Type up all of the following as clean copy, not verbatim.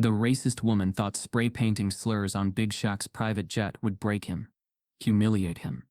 The racist woman thought spray painting slurs on Big Shaq's private jet would break him, humiliate him.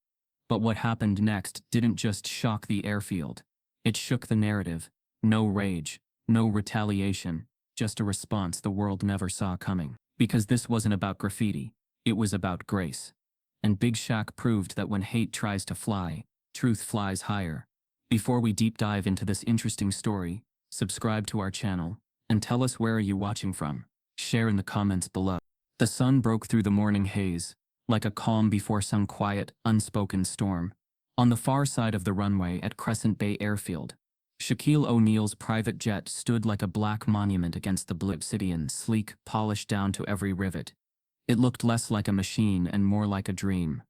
But what happened next didn't just shock the airfield. It shook the narrative. No rage, no retaliation, just a response the world never saw coming. Because this wasn't about graffiti, it was about grace. And Big Shaq proved that when hate tries to fly, truth flies higher. Before we deep dive into this interesting story, subscribe to our channel, and tell us where are you watching from. Share in the comments below. The sun broke through the morning haze, like a calm before some quiet, unspoken storm. On the far side of the runway at Crescent Bay Airfield, Shaquille O'Neal's private jet stood like a black monument against the blue obsidian, sleek, polished down to every rivet. It looked less like a machine and more like a dream.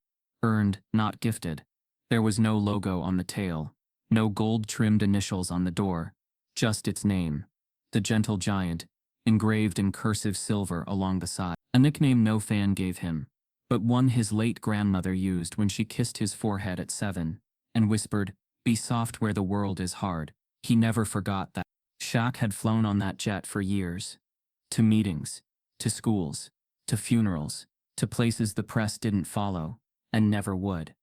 Earned, not gifted. There was no logo on the tail, no gold-trimmed initials on the door, just its name, the Gentle Giant, engraved in cursive silver along the side. A nickname no fan gave him, but one his late grandmother used when she kissed his forehead at 7, and whispered, "Be soft where the world is hard." He never forgot that. Shaq had flown on that jet for years. To meetings, to schools, to funerals, to places the press didn't follow, and never would.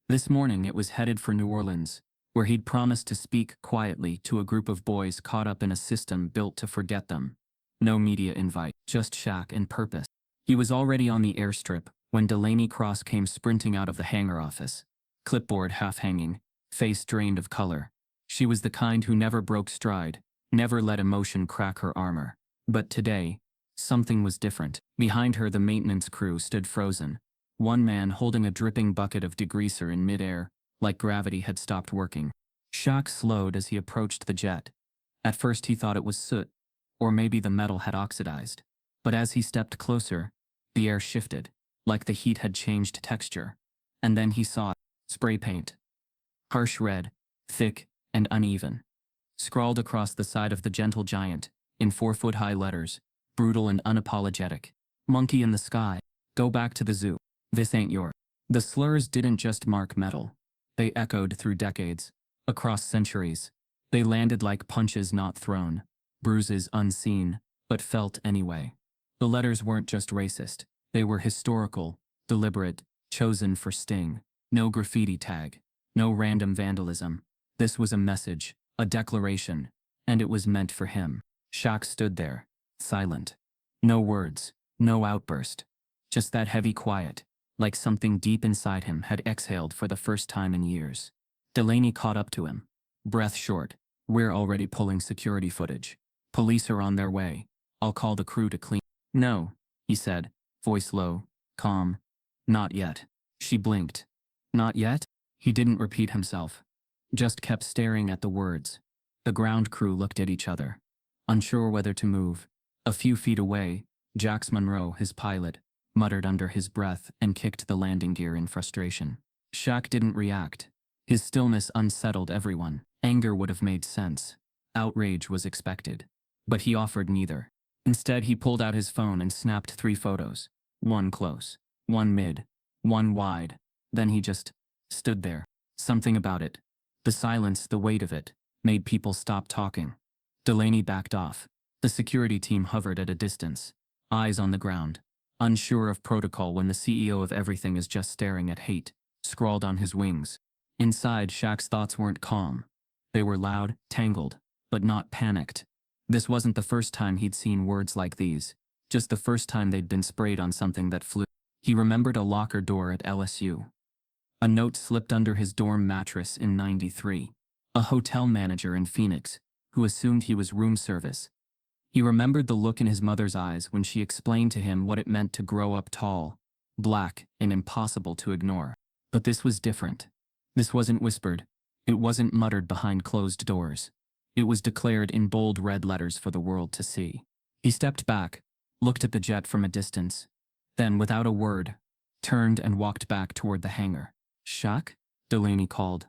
This morning it was headed for New Orleans, where he'd promised to speak quietly to a group of boys caught up in a system built to forget them. No media invite, just Shaq and purpose. He was already on the airstrip when Delaney Cross came sprinting out of the hangar office, clipboard half-hanging, face drained of color. She was the kind who never broke stride, never let emotion crack her armor. But today, something was different. Behind her the maintenance crew stood frozen, one man holding a dripping bucket of degreaser in midair, like gravity had stopped working. Shaq slowed as he approached the jet. At first he thought it was soot, or maybe the metal had oxidized. But as he stepped closer, the air shifted, like the heat had changed texture. And then he saw it. Spray paint. Harsh red, thick and uneven. Scrawled across the side of the Gentle Giant, in 4-foot-high letters, brutal and unapologetic. Monkey in the sky. Go back to the zoo. This ain't yours. The slurs didn't just mark metal. They echoed through decades, across centuries. They landed like punches not thrown, bruises unseen, but felt anyway. The letters weren't just racist. They were historical, deliberate, chosen for sting. No graffiti tag, no random vandalism. This was a message, a declaration, and it was meant for him. Shaq stood there, silent. No words, no outburst. Just that heavy quiet, like something deep inside him had exhaled for the first time in years. Delaney caught up to him, breath short. "We're already pulling security footage. Police are on their way. I'll call the crew to clean." "No," he said, voice low, calm. "Not yet." She blinked. "Not yet?" He didn't repeat himself, just kept staring at the words. The ground crew looked at each other, unsure whether to move. A few feet away, Jax Monroe, his pilot, muttered under his breath and kicked the landing gear in frustration. Shaq didn't react. His stillness unsettled everyone. Anger would have made sense. Outrage was expected. But he offered neither. Instead, he pulled out his phone and snapped 3 photos. One close, one mid, one wide. Then he just stood there. Something about it, the silence, the weight of it, made people stop talking. Delaney backed off. The security team hovered at a distance, eyes on the ground, unsure of protocol when the CEO of everything is just staring at hate, scrawled on his wings. Inside, Shaq's thoughts weren't calm. They were loud, tangled, but not panicked. This wasn't the first time he'd seen words like these, just the first time they'd been sprayed on something that flew. He remembered a locker door at LSU. A note slipped under his dorm mattress in '93. A hotel manager in Phoenix, who assumed he was room service. He remembered the look in his mother's eyes when she explained to him what it meant to grow up tall, black, and impossible to ignore. But this was different. This wasn't whispered. It wasn't muttered behind closed doors. It was declared in bold red letters for the world to see. He stepped back, looked at the jet from a distance, then, without a word, turned and walked back toward the hangar. "Shaq?" Delaney called.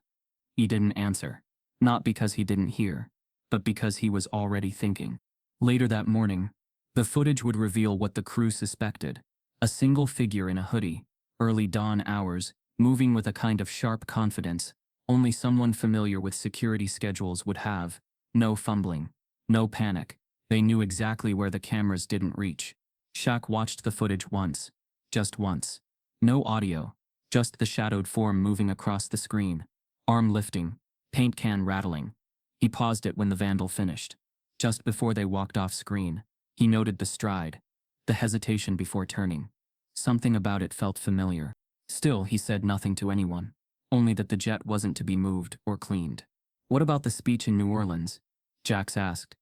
He didn't answer. Not because he didn't hear, but because he was already thinking. Later that morning, the footage would reveal what the crew suspected. A single figure in a hoodie, early dawn hours, moving with a kind of sharp confidence only someone familiar with security schedules would have. No fumbling, no panic. They knew exactly where the cameras didn't reach. Shaq watched the footage once. Just once. No audio. Just the shadowed form moving across the screen. Arm lifting. Paint can rattling. He paused it when the vandal finished. Just before they walked off screen, he noted the stride. The hesitation before turning. Something about it felt familiar. Still, he said nothing to anyone. Only that the jet wasn't to be moved or cleaned. What about the speech in New Orleans? Jax asked.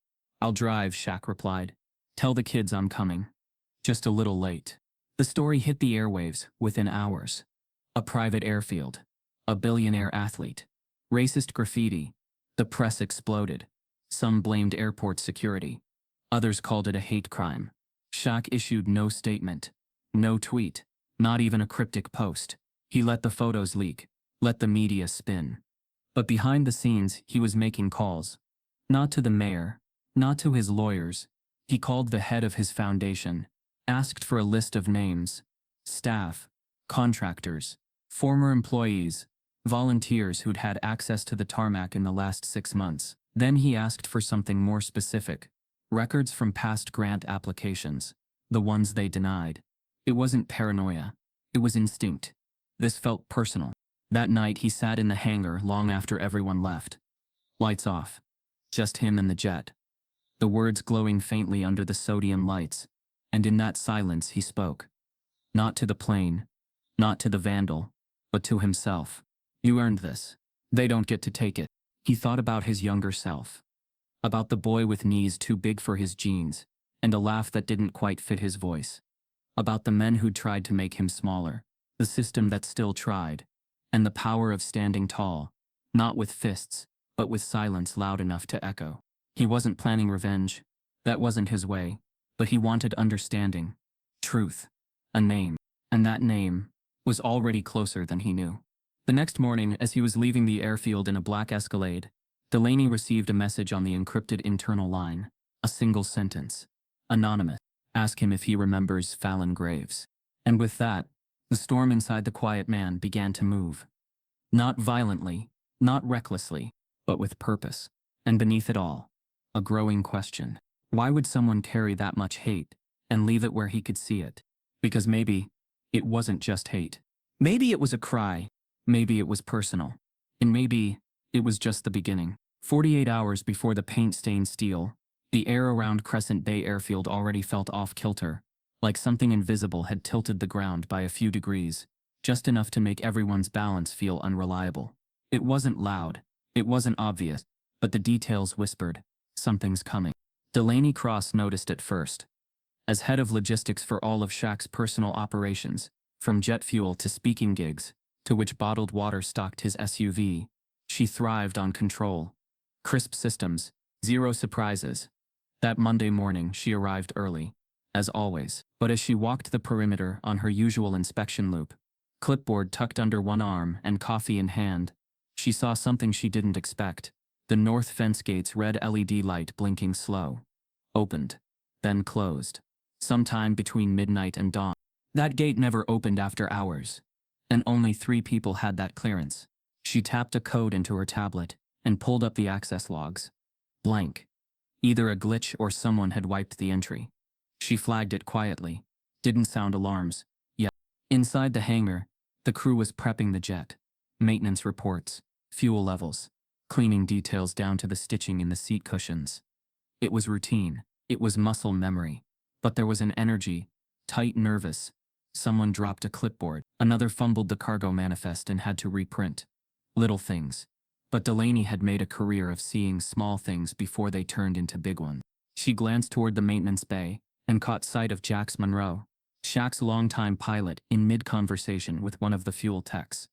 I'll drive, Shaq replied. Tell the kids I'm coming. Just a little late. The story hit the airwaves within hours. A private airfield. A billionaire athlete. Racist graffiti. The press exploded. Some blamed airport security. Others called it a hate crime. Shaq issued no statement. No tweet. Not even a cryptic post. He let the photos leak. Let the media spin. But behind the scenes, he was making calls. Not to the mayor. Not to his lawyers. He called the head of his foundation. Asked for a list of names. Staff. Contractors. Former employees. Volunteers who'd had access to the tarmac in the last 6 months. Then he asked for something more specific. Records from past grant applications. The ones they denied. It wasn't paranoia. It was instinct. This felt personal. That night he sat in the hangar long after everyone left. Lights off. Just him and the jet. The words glowing faintly under the sodium lights. And in that silence he spoke. Not to the plane. Not to the vandal. But to himself. You earned this. They don't get to take it. He thought about his younger self. About the boy with knees too big for his jeans, and a laugh that didn't quite fit his voice. About the men who'd tried to make him smaller, the system that still tried, and the power of standing tall, not with fists, but with silence loud enough to echo. He wasn't planning revenge. That wasn't his way. But he wanted understanding. Truth. A name. And that name was already closer than he knew. The next morning, as he was leaving the airfield in a black Escalade, Delaney received a message on the encrypted internal line. A single sentence. Anonymous. Ask him if he remembers Fallon Graves. And with that, the storm inside the quiet man began to move. Not violently, not recklessly, but with purpose. And beneath it all, a growing question. Why would someone carry that much hate and leave it where he could see it? Because maybe it wasn't just hate. Maybe it was a cry. Maybe it was personal. And maybe it was just the beginning. 48 hours before the paint-stained steel, the air around Crescent Bay Airfield already felt off-kilter, like something invisible had tilted the ground by a few degrees, just enough to make everyone's balance feel unreliable. It wasn't loud. It wasn't obvious. But the details whispered, something's coming. Delaney Cross noticed it first. As head of logistics for all of Shaq's personal operations, from jet fuel to speaking gigs, to which bottled water stocked his SUV, she thrived on control. Crisp systems, zero surprises. That Monday morning she arrived early, as always, but as she walked the perimeter on her usual inspection loop, clipboard tucked under one arm and coffee in hand, she saw something she didn't expect. The north fence gate's red LED light blinking slow. Opened. Then closed. Sometime between midnight and dawn. That gate never opened after hours. And only 3 people had that clearance. She tapped a code into her tablet and pulled up the access logs. Blank. Either a glitch or someone had wiped the entry. She flagged it quietly. Didn't sound alarms. Yet. Inside the hangar, the crew was prepping the jet. Maintenance reports. Fuel levels. Cleaning details down to the stitching in the seat cushions. It was routine. It was muscle memory. But there was an energy. Tight, nervous. Someone dropped a clipboard. Another fumbled the cargo manifest and had to reprint. Little things. But Delaney had made a career of seeing small things before they turned into big ones. She glanced toward the maintenance bay and caught sight of Jax Monroe, Shaq's longtime pilot, in mid-conversation with one of the fuel techs.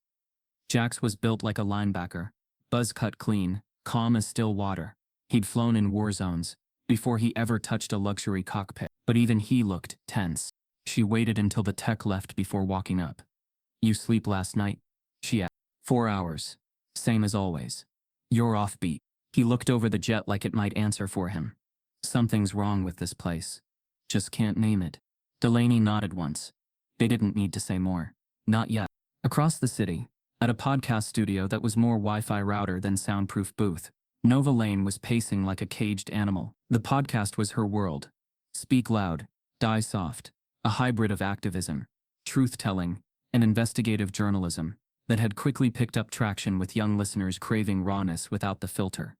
Jax was built like a linebacker, buzz-cut clean, calm as still water. He'd flown in war zones before he ever touched a luxury cockpit, but even he looked tense. She waited until the tech left before walking up. You sleep last night? She asked. 4 hours. Same as always. You're offbeat. He looked over the jet like it might answer for him. Something's wrong with this place. Just can't name it. Delaney nodded once. They didn't need to say more. Not yet. Across the city, at a podcast studio that was more Wi-Fi router than soundproof booth, Nova Lane was pacing like a caged animal. The podcast was her world. Speak loud, die soft, a hybrid of activism, truth-telling, and investigative journalism that had quickly picked up traction with young listeners craving rawness without the filter.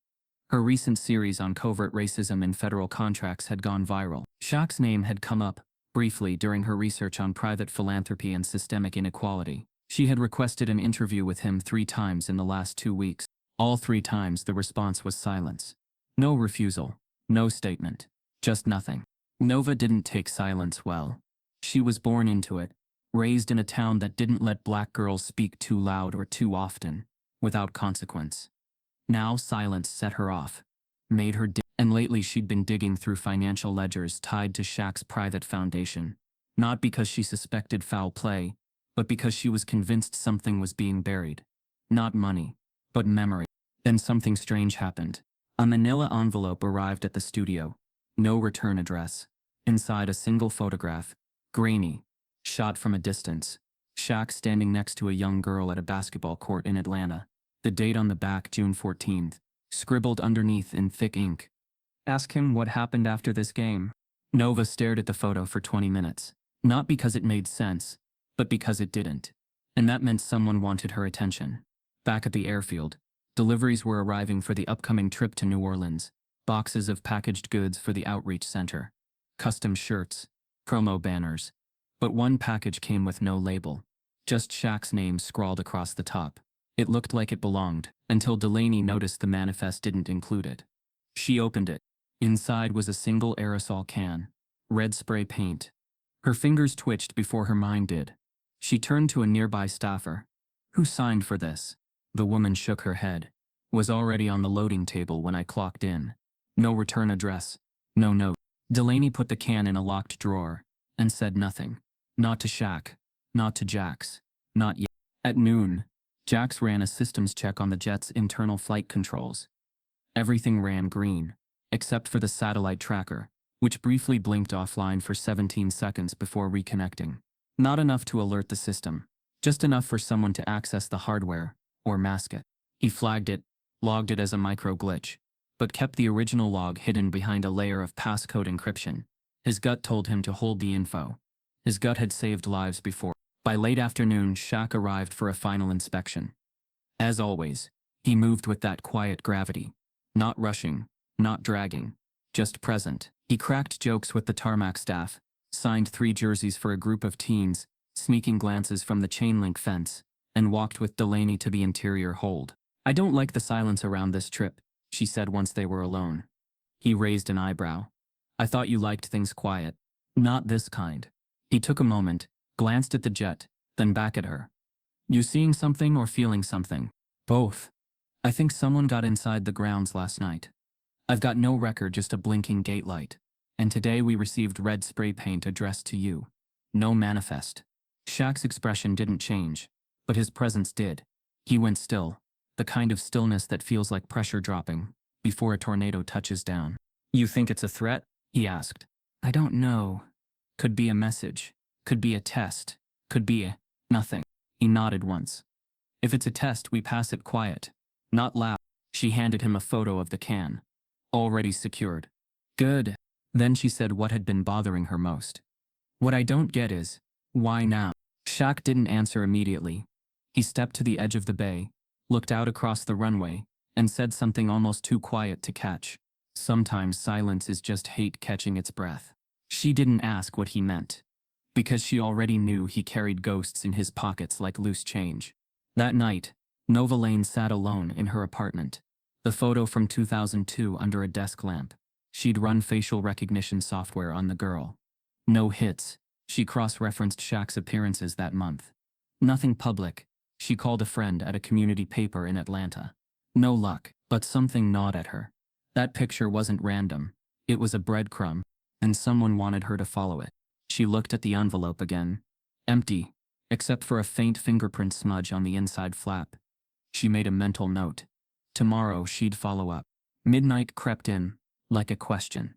Her recent series on covert racism in federal contracts had gone viral. Shaq's name had come up, briefly, during her research on private philanthropy and systemic inequality. She had requested an interview with him 3 times in the last 2 weeks. All 3 times the response was silence. No refusal, no statement, just nothing. Nova didn't take silence well. She was born into it, raised in a town that didn't let black girls speak too loud or too often, without consequence. Now silence set her off, made her and lately she'd been digging through financial ledgers tied to Shaq's private foundation, not because she suspected foul play, but because she was convinced something was being buried. Not money, but memory. Then something strange happened. A manila envelope arrived at the studio. No return address. Inside a single photograph, grainy, shot from a distance. Shaq standing next to a young girl at a basketball court in Atlanta. The date on the back, June 14th, scribbled underneath in thick ink. Ask him what happened after this game. Nova stared at the photo for 20 minutes. Not because it made sense, but because it didn't. And that meant someone wanted her attention. Back at the airfield, deliveries were arriving for the upcoming trip to New Orleans. Boxes of packaged goods for the outreach center. Custom shirts. Promo banners. But one package came with no label. Just Shaq's name scrawled across the top. It looked like it belonged, until Delaney noticed the manifest didn't include it. She opened it. Inside was a single aerosol can. Red spray paint. Her fingers twitched before her mind did. She turned to a nearby staffer. Who signed for this? The woman shook her head. Was already on the loading table when I clocked in. No return address. No note. Delaney put the can in a locked drawer, and said nothing. Not to Shaq. Not to Jax. Not yet. At noon, Jax ran a systems check on the jet's internal flight controls. Everything ran green, except for the satellite tracker, which briefly blinked offline for 17 seconds before reconnecting. Not enough to alert the system, just enough for someone to access the hardware, or mask it. He flagged it, logged it as a micro glitch, but kept the original log hidden behind a layer of passcode encryption. His gut told him to hold the info. His gut had saved lives before. By late afternoon, Shaq arrived for a final inspection. As always, he moved with that quiet gravity. Not rushing, not dragging, just present. He cracked jokes with the tarmac staff, signed 3 jerseys for a group of teens, sneaking glances from the chain-link fence, and walked with Delaney to the interior hold. I don't like the silence around this trip, she said once they were alone. He raised an eyebrow. I thought you liked things quiet. Not this kind. He took a moment, glanced at the jet, then back at her. You seeing something or feeling something? Both. I think someone got inside the grounds last night. I've got no record, just a blinking gate light. And today we received red spray paint addressed to you. No manifest. Shaq's expression didn't change, but his presence did. He went still, the kind of stillness that feels like pressure dropping before a tornado touches down. You think it's a threat? He asked. I don't know. Could be a message. Could be a test. Could be a nothing. He nodded once. If it's a test, we pass it quiet. Not loud. She handed him a photo of the can. Already secured. Good. Then she said what had been bothering her most. What I don't get is, why now? Shaq didn't answer immediately. He stepped to the edge of the bay, looked out across the runway, and said something almost too quiet to catch. Sometimes silence is just hate catching its breath. She didn't ask what he meant, because she already knew he carried ghosts in his pockets like loose change. That night, Nova Lane sat alone in her apartment. The photo from 2002 under a desk lamp. She'd run facial recognition software on the girl. No hits. She cross-referenced Shaq's appearances that month. Nothing public. She called a friend at a community paper in Atlanta. No luck, but something gnawed at her. That picture wasn't random. It was a breadcrumb, and someone wanted her to follow it. She looked at the envelope again. Empty, except for a faint fingerprint smudge on the inside flap. She made a mental note. Tomorrow she'd follow up. Midnight crept in, like a question.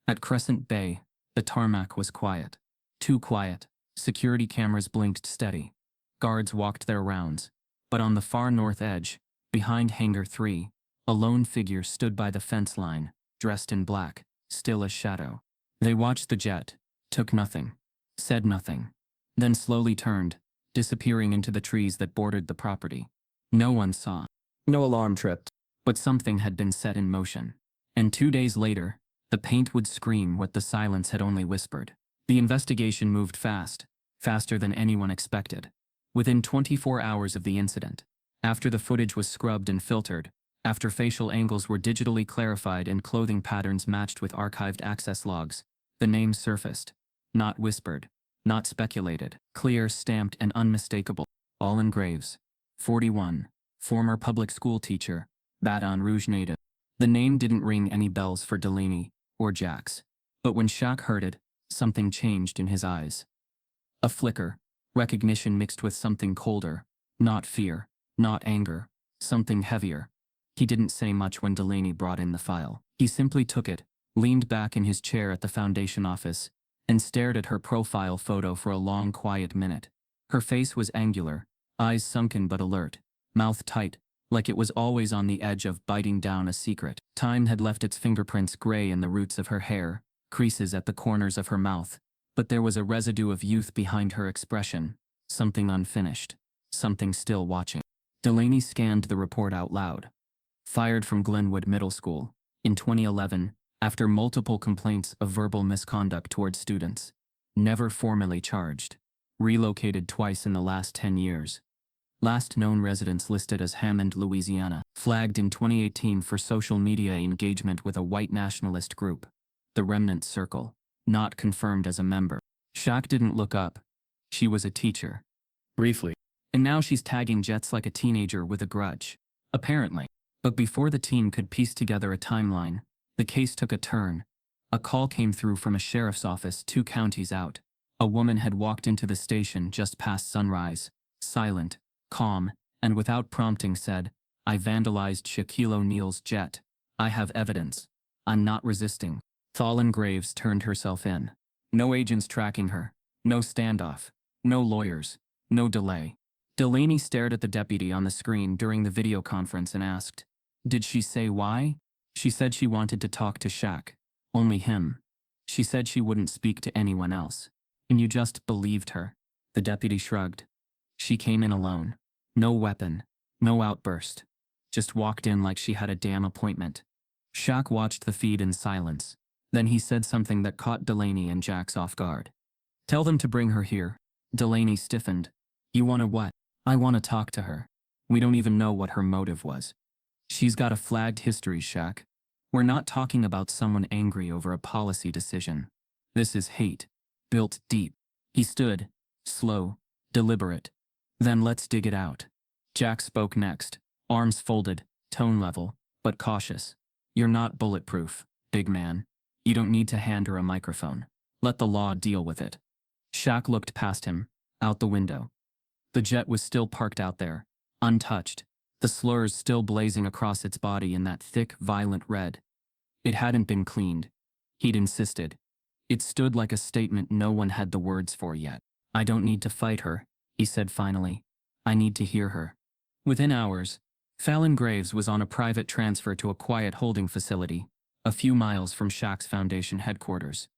At Crescent Bay, the tarmac was quiet. Too quiet. Security cameras blinked steady. Guards walked their rounds. But on the far north edge, behind Hangar 3, A lone figure stood by the fence line, dressed in black, still a shadow. They watched the jet, took nothing, said nothing, then slowly turned, disappearing into the trees that bordered the property. No one saw. No alarm tripped. But something had been set in motion. And 2 days later, the paint would scream what the silence had only whispered. The investigation moved fast, faster than anyone expected. Within 24 hours of the incident, after the footage was scrubbed and filtered, after facial angles were digitally clarified and clothing patterns matched with archived access logs, the name surfaced. Not whispered, not speculated, clear, stamped, and unmistakable. Allen Graves, 41, former public school teacher, Baton Rouge native. The name didn't ring any bells for Delaney or Jax. But when Shaq heard it, something changed in his eyes. A flicker, recognition mixed with something colder, not fear, not anger, something heavier. He didn't say much when Delaney brought in the file. He simply took it, leaned back in his chair at the foundation office, and stared at her profile photo for a long, quiet minute. Her face was angular, eyes sunken but alert, mouth tight, like it was always on the edge of biting down a secret. Time had left its fingerprints gray in the roots of her hair, creases at the corners of her mouth, but there was a residue of youth behind her expression, something unfinished, something still watching. Delaney scanned the report out loud. Fired from Glenwood Middle School in 2011 after multiple complaints of verbal misconduct towards students. Never formally charged. Relocated twice in the last 10 years. Last known residence listed as Hammond, Louisiana. Flagged in 2018 for social media engagement with a white nationalist group, the Remnant Circle. Not confirmed as a member. Shaq didn't look up. She was a teacher. Briefly. And now she's tagging jets like a teenager with a grudge. Apparently. But before the team could piece together a timeline, the case took a turn. A call came through from a sheriff's office 2 counties out. A woman had walked into the station just past sunrise, silent, calm, and without prompting said, "I vandalized Shaquille O'Neal's jet. I have evidence. I'm not resisting." Allen Graves turned herself in. No agents tracking her. No standoff. No lawyers. No delay. Delaney stared at the deputy on the screen during the video conference and asked, "Did she say why?" She said she wanted to talk to Shaq. Only him. She said she wouldn't speak to anyone else. And you just believed her. The deputy shrugged. She came in alone. No weapon. No outburst. Just walked in like she had a damn appointment. Shaq watched the feed in silence. Then he said something that caught Delaney and Jax off guard. "Tell them to bring her here." Delaney stiffened. "You want to what?" "I want to talk to her. We don't even know what her motive was." "She's got a flagged history, Shaq. We're not talking about someone angry over a policy decision. This is hate. Built deep." He stood, slow, deliberate. "Then let's dig it out." Jack spoke next, arms folded, tone level, but cautious. "You're not bulletproof, big man. You don't need to hand her a microphone. Let the law deal with it." Shaq looked past him, out the window. The jet was still parked out there, untouched, the slurs still blazing across its body in that thick, violent red. It hadn't been cleaned. He'd insisted. It stood like a statement no one had the words for yet. "I don't need to fight her," he said finally. "I need to hear her." Within hours, Allen Graves was on a private transfer to a quiet holding facility, a few miles from Shaq's foundation headquarters.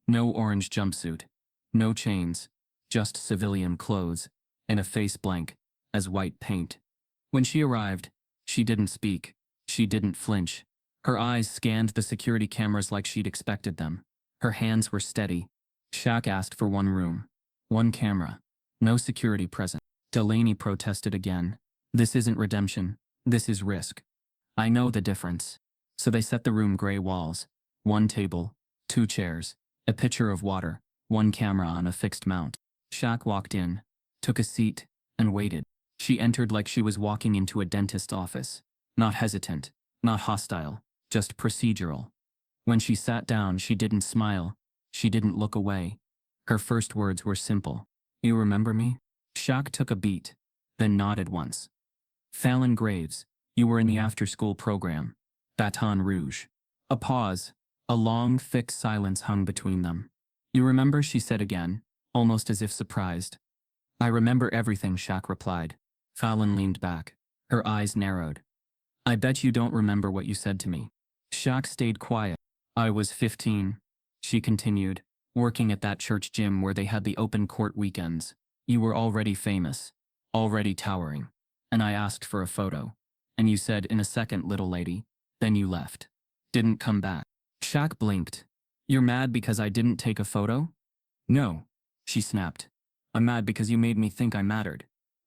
No orange jumpsuit. No chains. Just civilian clothes, and a face blank, as white paint. When she arrived, she didn't speak. She didn't flinch. Her eyes scanned the security cameras like she'd expected them. Her hands were steady. Shaq asked for one room. One camera. No security present. Delaney protested again. "This isn't redemption. This is risk." "I know the difference." So they set the room gray walls. One table, 2 chairs, a pitcher of water, one camera on a fixed mount. Shaq walked in, took a seat, and waited. She entered like she was walking into a dentist's office. Not hesitant, not hostile, just procedural. When she sat down, she didn't smile. She didn't look away. Her first words were simple. "You remember me?" Shaq took a beat, then nodded once. "Allen Graves, you were in the after-school program. Baton Rouge." A pause. A long, thick silence hung between them. "You remember?" she said again, almost as if surprised. "I remember everything," Shaq replied. Fallon leaned back. Her eyes narrowed. I bet you don't remember what you said to me. Shaq stayed quiet. I was 15, she continued, working at that church gym where they had the open court weekends. You were already famous, already towering. And I asked for a photo. And you said, in a second, little lady. Then you left. Didn't come back. Shaq blinked. You're mad because I didn't take a photo? No, she snapped. I'm mad because you made me think I mattered.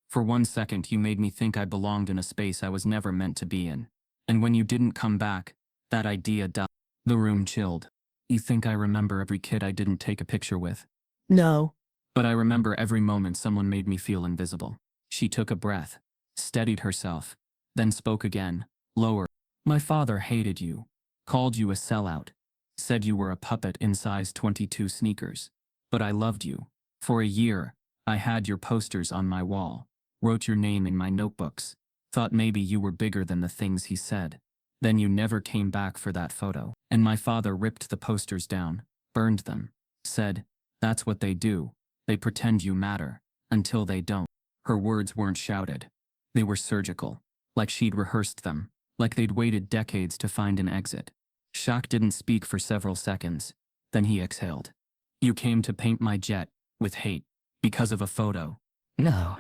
For 1 second, you made me think I belonged in a space I was never meant to be in. And when you didn't come back, that idea died. The room chilled. You think I remember every kid I didn't take a picture with? No. But I remember every moment someone made me feel invisible. She took a breath, steadied herself, then spoke again, lower. My father hated you, called you a sellout, said you were a puppet in size 22 sneakers. But I loved you. For a year, I had your posters on my wall, wrote your name in my notebooks, thought maybe you were bigger than the things he said. Then you never came back for that photo. And my father ripped the posters down, burned them, said, that's what they do. They pretend you matter, until they don't. Her words weren't shouted. They were surgical, like she'd rehearsed them, like they'd waited decades to find an exit. Shaq didn't speak for several seconds. Then he exhaled. You came to paint my jet with hate, because of a photo. No,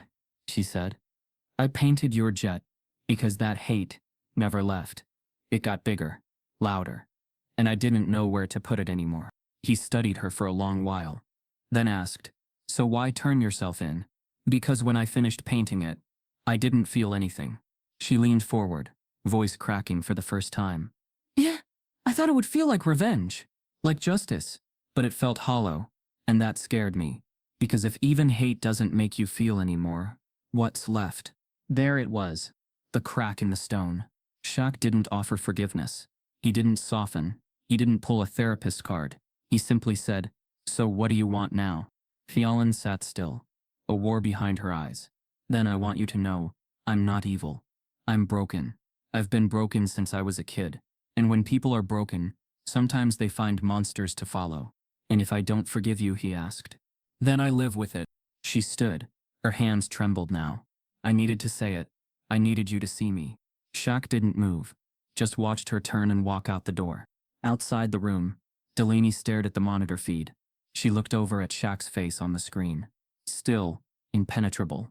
she said. I painted your jet because that hate never left. It got bigger, louder, and I didn't know where to put it anymore. He studied her for a long while, then asked, so why turn yourself in? Because when I finished painting it, I didn't feel anything. She leaned forward, voice cracking for the first time. Yeah, I thought it would feel like revenge, like justice, but it felt hollow, and that scared me. Because if even hate doesn't make you feel anymore, what's left? There it was, the crack in the stone. Shaq didn't offer forgiveness. He didn't soften. He didn't pull a therapist card. He simply said, so what do you want now? Fallon sat still, a war behind her eyes. Then I want you to know, I'm not evil. I'm broken. I've been broken since I was a kid. And when people are broken, sometimes they find monsters to follow. And if I don't forgive you, he asked, then I live with it. She stood. Her hands trembled now. I needed to say it. I needed you to see me. Shaq didn't move, just watched her turn and walk out the door. Outside the room, Delaney stared at the monitor feed. She looked over at Shaq's face on the screen. Still, impenetrable.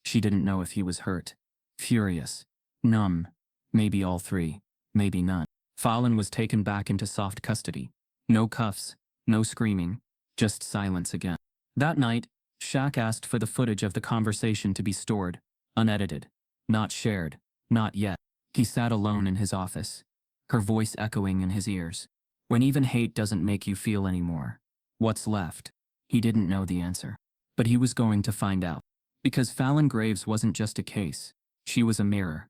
She didn't know if he was hurt, furious, numb, maybe all three, maybe none. Fallon was taken back into soft custody. No cuffs, no screaming, just silence again. That night, Shaq asked for the footage of the conversation to be stored, unedited, not shared, not yet. He sat alone in his office, her voice echoing in his ears. When even hate doesn't make you feel anymore, what's left? He didn't know the answer, but he was going to find out. Because Fallon Graves wasn't just a case, she was a mirror.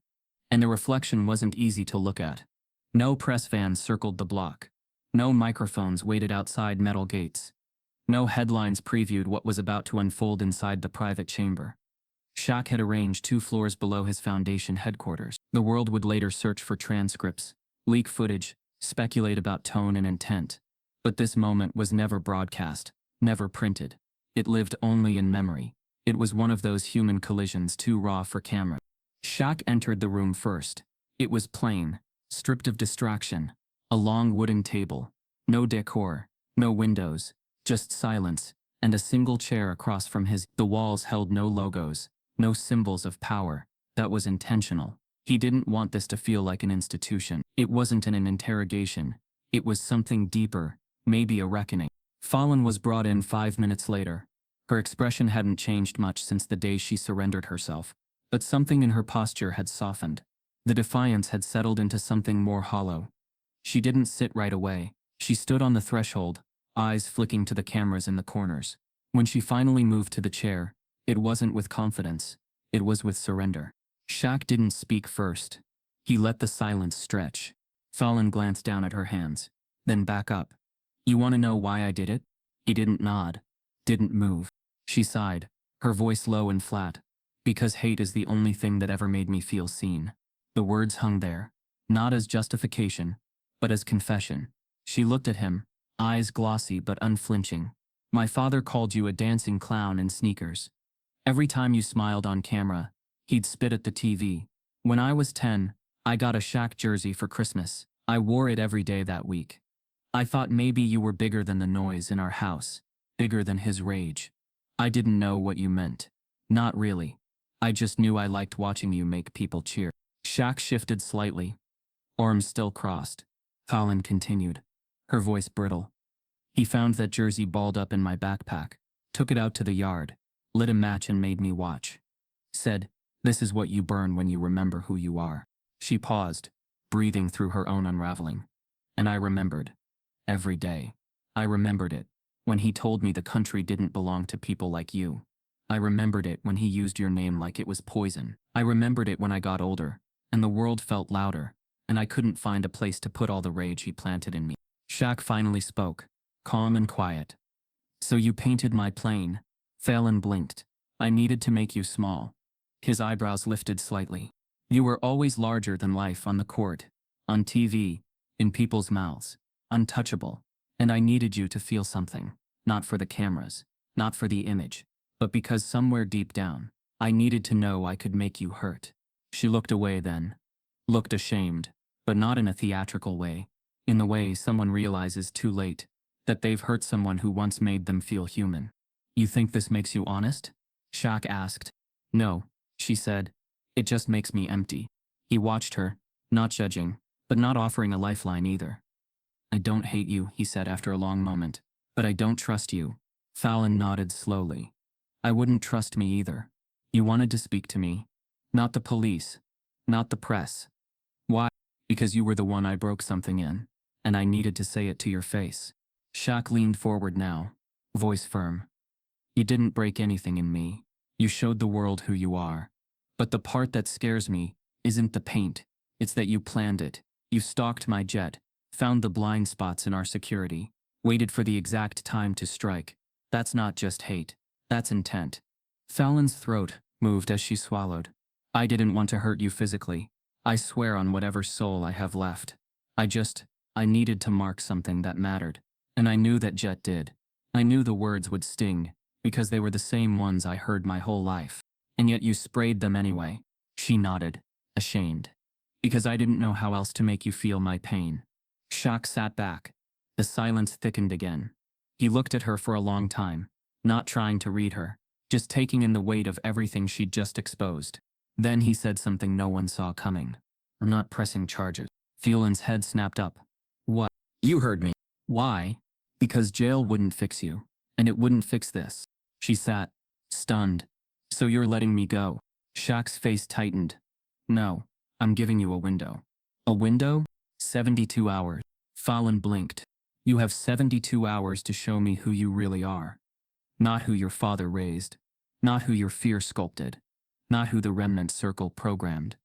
And the reflection wasn't easy to look at. No press vans circled the block. No microphones waited outside metal gates. No headlines previewed what was about to unfold inside the private chamber. Shaq had arranged 2 floors below his foundation headquarters. The world would later search for transcripts, leak footage, speculate about tone and intent. But this moment was never broadcast, never printed. It lived only in memory. It was one of those human collisions too raw for camera. Shaq entered the room first. It was plain, stripped of distraction. A long wooden table. No decor, no windows, just silence, and a single chair across from his. The walls held no logos, no symbols of power. That was intentional. He didn't want this to feel like an institution. It wasn't an interrogation. It was something deeper, maybe a reckoning. Fallon was brought in 5 minutes later. Her expression hadn't changed much since the day she surrendered herself, but something in her posture had softened. The defiance had settled into something more hollow. She didn't sit right away. She stood on the threshold, eyes flicking to the cameras in the corners. When she finally moved to the chair, it wasn't with confidence. It was with surrender. Shaq didn't speak first. He let the silence stretch. Fallon glanced down at her hands, then back up. You want to know why I did it? He didn't nod, didn't move. She sighed, her voice low and flat. Because hate is the only thing that ever made me feel seen. The words hung there, not as justification, but as confession. She looked at him, eyes glossy but unflinching. My father called you a dancing clown in sneakers. Every time you smiled on camera, he'd spit at the TV. When I was 10, I got a Shaq jersey for Christmas. I wore it every day that week. I thought maybe you were bigger than the noise in our house, bigger than his rage. I didn't know what you meant. Not really. I just knew I liked watching you make people cheer. Shaq shifted slightly, arms still crossed. Colin continued, her voice brittle. He found that jersey balled up in my backpack, took it out to the yard, lit a match and made me watch. Said, "This is what you burn when you remember who you are." She paused, breathing through her own unraveling. And I remembered. Every day. I remembered it. When he told me the country didn't belong to people like you. I remembered it when he used your name like it was poison. I remembered it when I got older, and the world felt louder, and I couldn't find a place to put all the rage he planted in me. Shaq finally spoke, calm and quiet. "So you painted my plane." Phelan blinked. "I needed to make you small." His eyebrows lifted slightly. "You were always larger than life on the court, on TV, in people's mouths, untouchable. And I needed you to feel something, not for the cameras, not for the image, but because somewhere deep down, I needed to know I could make you hurt." She looked away then. Looked ashamed, but not in a theatrical way, in the way someone realizes too late that they've hurt someone who once made them feel human. "You think this makes you honest?" Shaq asked. "No," she said. "It just makes me empty." He watched her, not judging, but not offering a lifeline either. "I don't hate you," he said after a long moment, "but I don't trust you." Fallon nodded slowly. "I wouldn't trust me either. You wanted to speak to me. Not the police. Not the press. Why? Because you were the one I broke something in, and I needed to say it to your face." Shaq leaned forward now, voice firm. "You didn't break anything in me. You showed the world who you are. But the part that scares me isn't the paint. It's that you planned it. You stalked my jet, found the blind spots in our security, waited for the exact time to strike. That's not just hate. That's intent." Fallon's throat moved as she swallowed. "I didn't want to hurt you physically. I swear on whatever soul I have left. I needed to mark something that mattered. And I knew that jet did. I knew the words would sting, because they were the same ones I heard my whole life. And yet you sprayed them anyway." She nodded, ashamed. "Because I didn't know how else to make you feel my pain." Shaq sat back. The silence thickened again. He looked at her for a long time, not trying to read her, just taking in the weight of everything she'd just exposed. Then he said something no one saw coming. "I'm not pressing charges." Phelan's head snapped up. "What?" "You heard me." "Why?" "Because jail wouldn't fix you, and it wouldn't fix this." She sat, stunned. "So you're letting me go?" Shaq's face tightened. "No, I'm giving you a window." "A window?" 72 hours. Fallon blinked. "You have 72 hours to show me who you really are. Not who your father raised. Not who your fear sculpted. Not who the remnant circle programmed.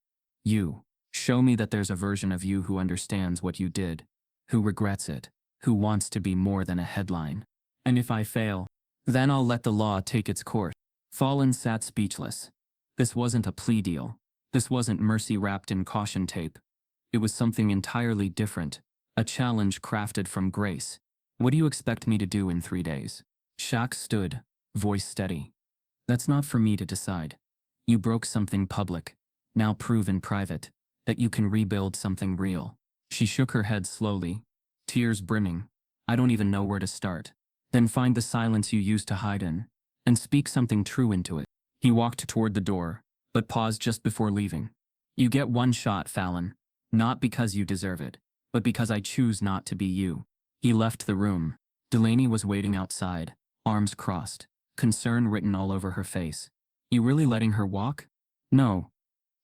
You. Show me that there's a version of you who understands what you did, who regrets it, who wants to be more than a headline. And if I fail, then I'll let the law take its course." Fallon sat speechless. This wasn't a plea deal. This wasn't mercy wrapped in caution tape. It was something entirely different, a challenge crafted from grace. "What do you expect me to do in 3 days?" Shaq stood, voice steady. "That's not for me to decide. You broke something public, now prove in private, that you can rebuild something real." She shook her head slowly, tears brimming. "I don't even know where to start." "Then find the silence you used to hide in, and speak something true into it." He walked toward the door, but paused just before leaving. "You get one shot, Fallon. Not because you deserve it, but because I choose not to be you." He left the room. Delaney was waiting outside, arms crossed, concern written all over her face. "You really letting her walk?" "No,"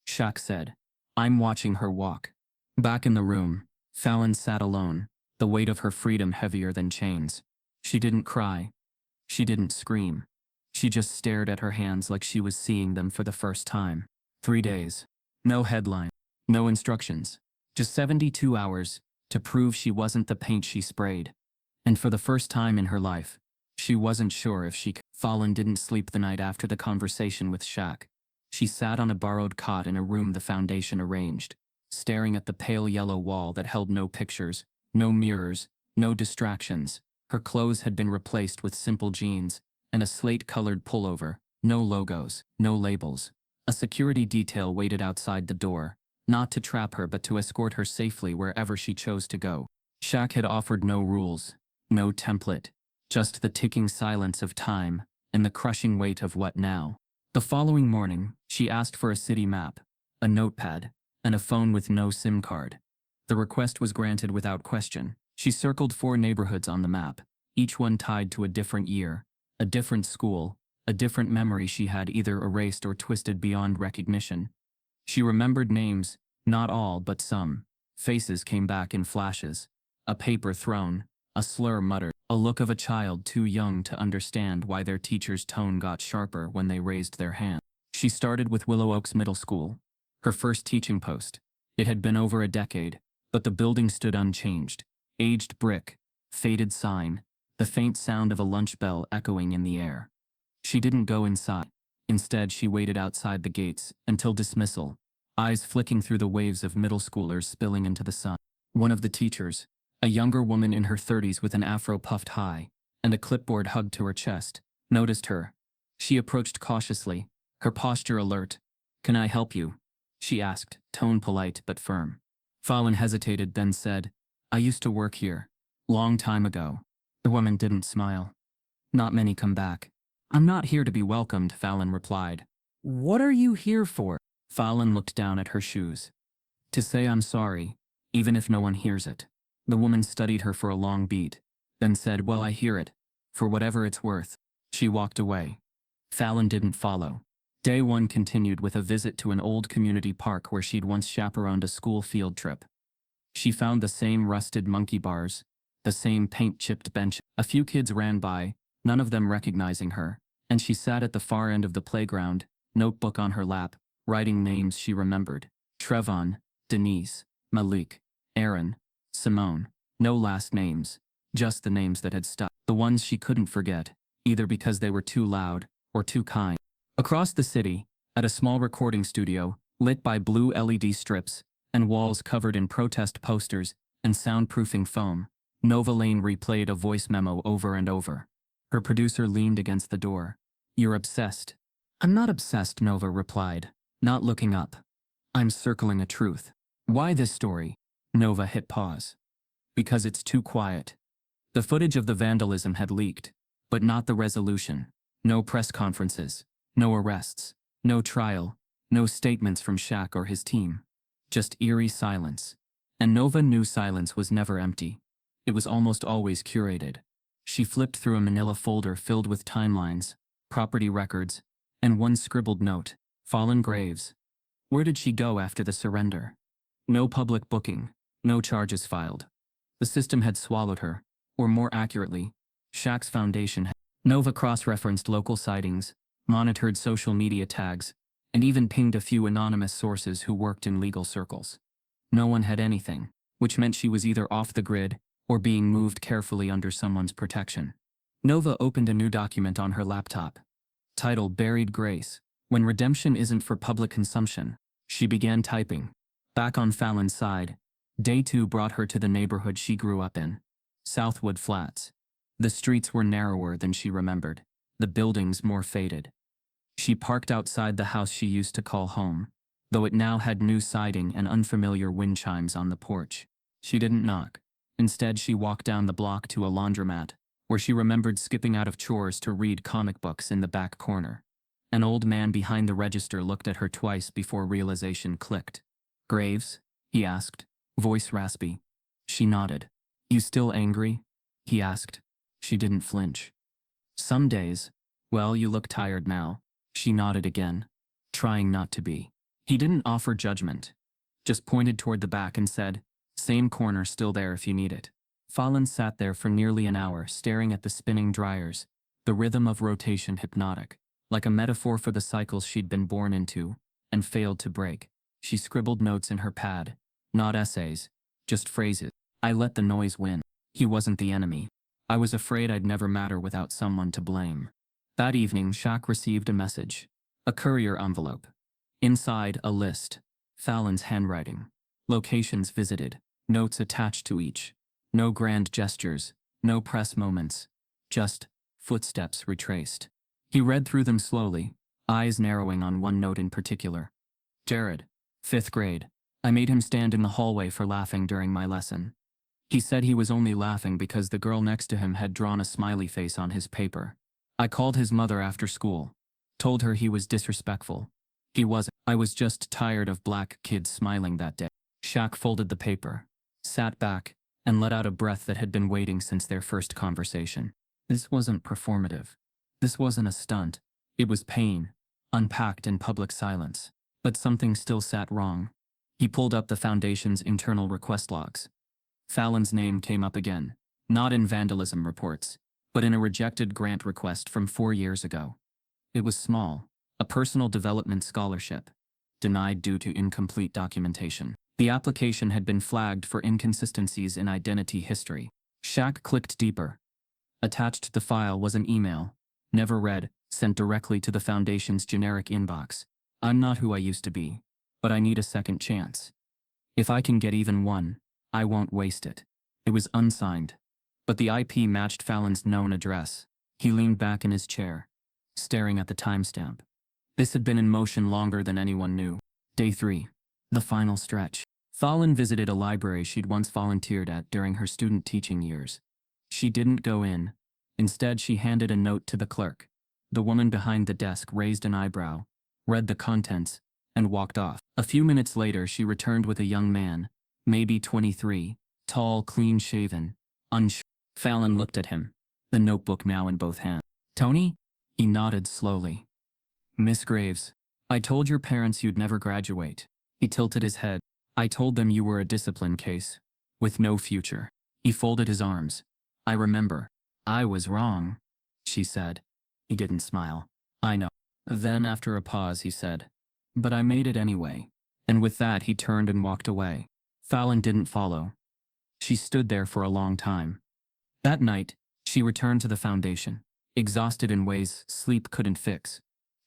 Shaq said. "I'm watching her walk." Back in the room, Fallon sat alone, the weight of her freedom heavier than chains. She didn't cry. She didn't scream. She just stared at her hands like she was seeing them for the first time. 3 days. No headline. No instructions. Just 72 hours to prove she wasn't the paint she sprayed. And for the first time in her life, she wasn't sure if she could. Fallon didn't sleep the night after the conversation with Shaq. She sat on a borrowed cot in a room the foundation arranged, staring at the pale yellow wall that held no pictures, no mirrors, no distractions. Her clothes had been replaced with simple jeans and a slate-colored pullover, no logos, no labels. A security detail waited outside the door, not to trap her but to escort her safely wherever she chose to go. Shaq had offered no rules, no template, just the ticking silence of time and the crushing weight of what now. The following morning, she asked for a city map, a notepad, and a phone with no SIM card. The request was granted without question. She circled 4 neighborhoods on the map, each one tied to a different year, a different school, a different memory she had either erased or twisted beyond recognition. She remembered names, not all but some. Faces came back in flashes. A paper thrown, a slur muttered, a look of a child too young to understand why their teacher's tone got sharper when they raised their hand. She started with Willow Oaks Middle School, her first teaching post. It had been over a decade, but the building stood unchanged. Aged brick, faded sign, the faint sound of a lunch bell echoing in the air. She didn't go inside. Instead, she waited outside the gates until dismissal, eyes flicking through the waves of middle schoolers spilling into the sun. One of the teachers, a younger woman in her 30s with an afro puffed high and a clipboard hugged to her chest, noticed her. She approached cautiously, her posture alert. "Can I help you?" she asked, tone polite but firm. Fallon hesitated, then said, "I used to work here. Long time ago." The woman didn't smile. "Not many come back." "I'm not here to be welcomed," Fallon replied. "What are you here for?" Fallon looked down at her shoes. "To say I'm sorry, even if no one hears it." The woman studied her for a long beat, then said, "Well, I hear it, for whatever it's worth." She walked away. Fallon didn't follow. Day 1 continued with a visit to an old community park where she'd once chaperoned a school field trip. She found the same rusted monkey bars, the same paint-chipped bench. A few kids ran by, none of them recognizing her, and she sat at the far end of the playground, notebook on her lap, writing names she remembered. Trevon, Denise, Malik, Aaron, Simone. No last names, just the names that had stuck. The ones she couldn't forget, either because they were too loud or too kind. Across the city, at a small recording studio, lit by blue LED strips and walls covered in protest posters and soundproofing foam, Nova Lane replayed a voice memo over and over. Her producer leaned against the door. "You're obsessed." "I'm not obsessed," Nova replied, not looking up. "I'm circling a truth." "Why this story?" Nova hit pause. "Because it's too quiet." The footage of the vandalism had leaked, but not the resolution. No press conferences, no arrests, no trial, no statements from Shaq or his team. Just eerie silence. And Nova knew silence was never empty. It was almost always curated. She flipped through a manila folder filled with timelines, property records, and one scribbled note, "Fallen graves." Where did she go after the surrender? No public booking, no charges filed. The system had swallowed her, or more accurately, Shaq's foundation had. Nova cross-referenced local sightings, monitored social media tags, and even pinged a few anonymous sources who worked in legal circles. No one had anything, which meant she was either off the grid or being moved carefully under someone's protection. Nova opened a new document on her laptop, titled "Buried Grace, When Redemption Isn't for Public Consumption." She began typing. Back on Fallon's side, Day 2 brought her to the neighborhood she grew up in, Southwood Flats. The streets were narrower than she remembered, the buildings more faded. She parked outside the house she used to call home, though it now had new siding and unfamiliar wind chimes on the porch. She didn't knock. Instead, she walked down the block to a laundromat, where she remembered skipping out of chores to read comic books in the back corner. An old man behind the register looked at her twice before realization clicked. "Graves?" he asked, voice raspy. She nodded. "You still angry?" he asked. She didn't flinch. "Some days." "Well, you look tired now." She nodded again, trying not to be. He didn't offer judgment, just pointed toward the back and said, "Same corner, still there if you need it." Fallon sat there for nearly an hour staring at the spinning dryers, the rhythm of rotation hypnotic, like a metaphor for the cycles she'd been born into and failed to break. She scribbled notes in her pad, not essays, just phrases. "I let the noise win. He wasn't the enemy. I was afraid I'd never matter without someone to blame." That evening, Shaq received a message, a courier envelope. Inside, a list, Fallon's handwriting, locations visited, notes attached to each. No grand gestures, no press moments, just footsteps retraced. He read through them slowly, eyes narrowing on one note in particular. "Jared, 5th grade. I made him stand in the hallway for laughing during my lesson. He said he was only laughing because the girl next to him had drawn a smiley face on his paper. I called his mother after school. Told her he was disrespectful. He wasn't. I was just tired of black kids smiling that day. Shaq folded the paper, sat back, and let out a breath that had been waiting since their first conversation. This wasn't performative. This wasn't a stunt. It was pain, unpacked in public silence. But something still sat wrong. He pulled up the foundation's internal request logs. Fallon's name came up again, not in vandalism reports, but in a rejected grant request from 4 years ago. It was small, a personal development scholarship, denied due to incomplete documentation. The application had been flagged for inconsistencies in identity history. Shaq clicked deeper. Attached to the file was an email, never read, sent directly to the Foundation's generic inbox. I'm not who I used to be, but I need a second chance. If I can get even one, I won't waste it. It was unsigned, but the IP matched Fallon's known address. He leaned back in his chair, staring at the timestamp. This had been in motion longer than anyone knew. Day 3. The final stretch. Fallon visited a library she'd once volunteered at during her student teaching years. She didn't go in. Instead, she handed a note to the clerk. The woman behind the desk raised an eyebrow, read the contents, and walked off. A few minutes later, she returned with a young man, maybe 23, tall, clean-shaven, unsure. Fallon looked at him, the notebook now in both hands. Tony? He nodded slowly. Miss Graves, I told your parents you'd never graduate. He tilted his head. I told them you were a discipline case, with no future. He folded his arms. I remember. I was wrong, she said. He didn't smile. I know. Then after a pause he said, but I made it anyway. And with that he turned and walked away. Fallon didn't follow. She stood there for a long time. That night, she returned to the Foundation, exhausted in ways sleep couldn't fix.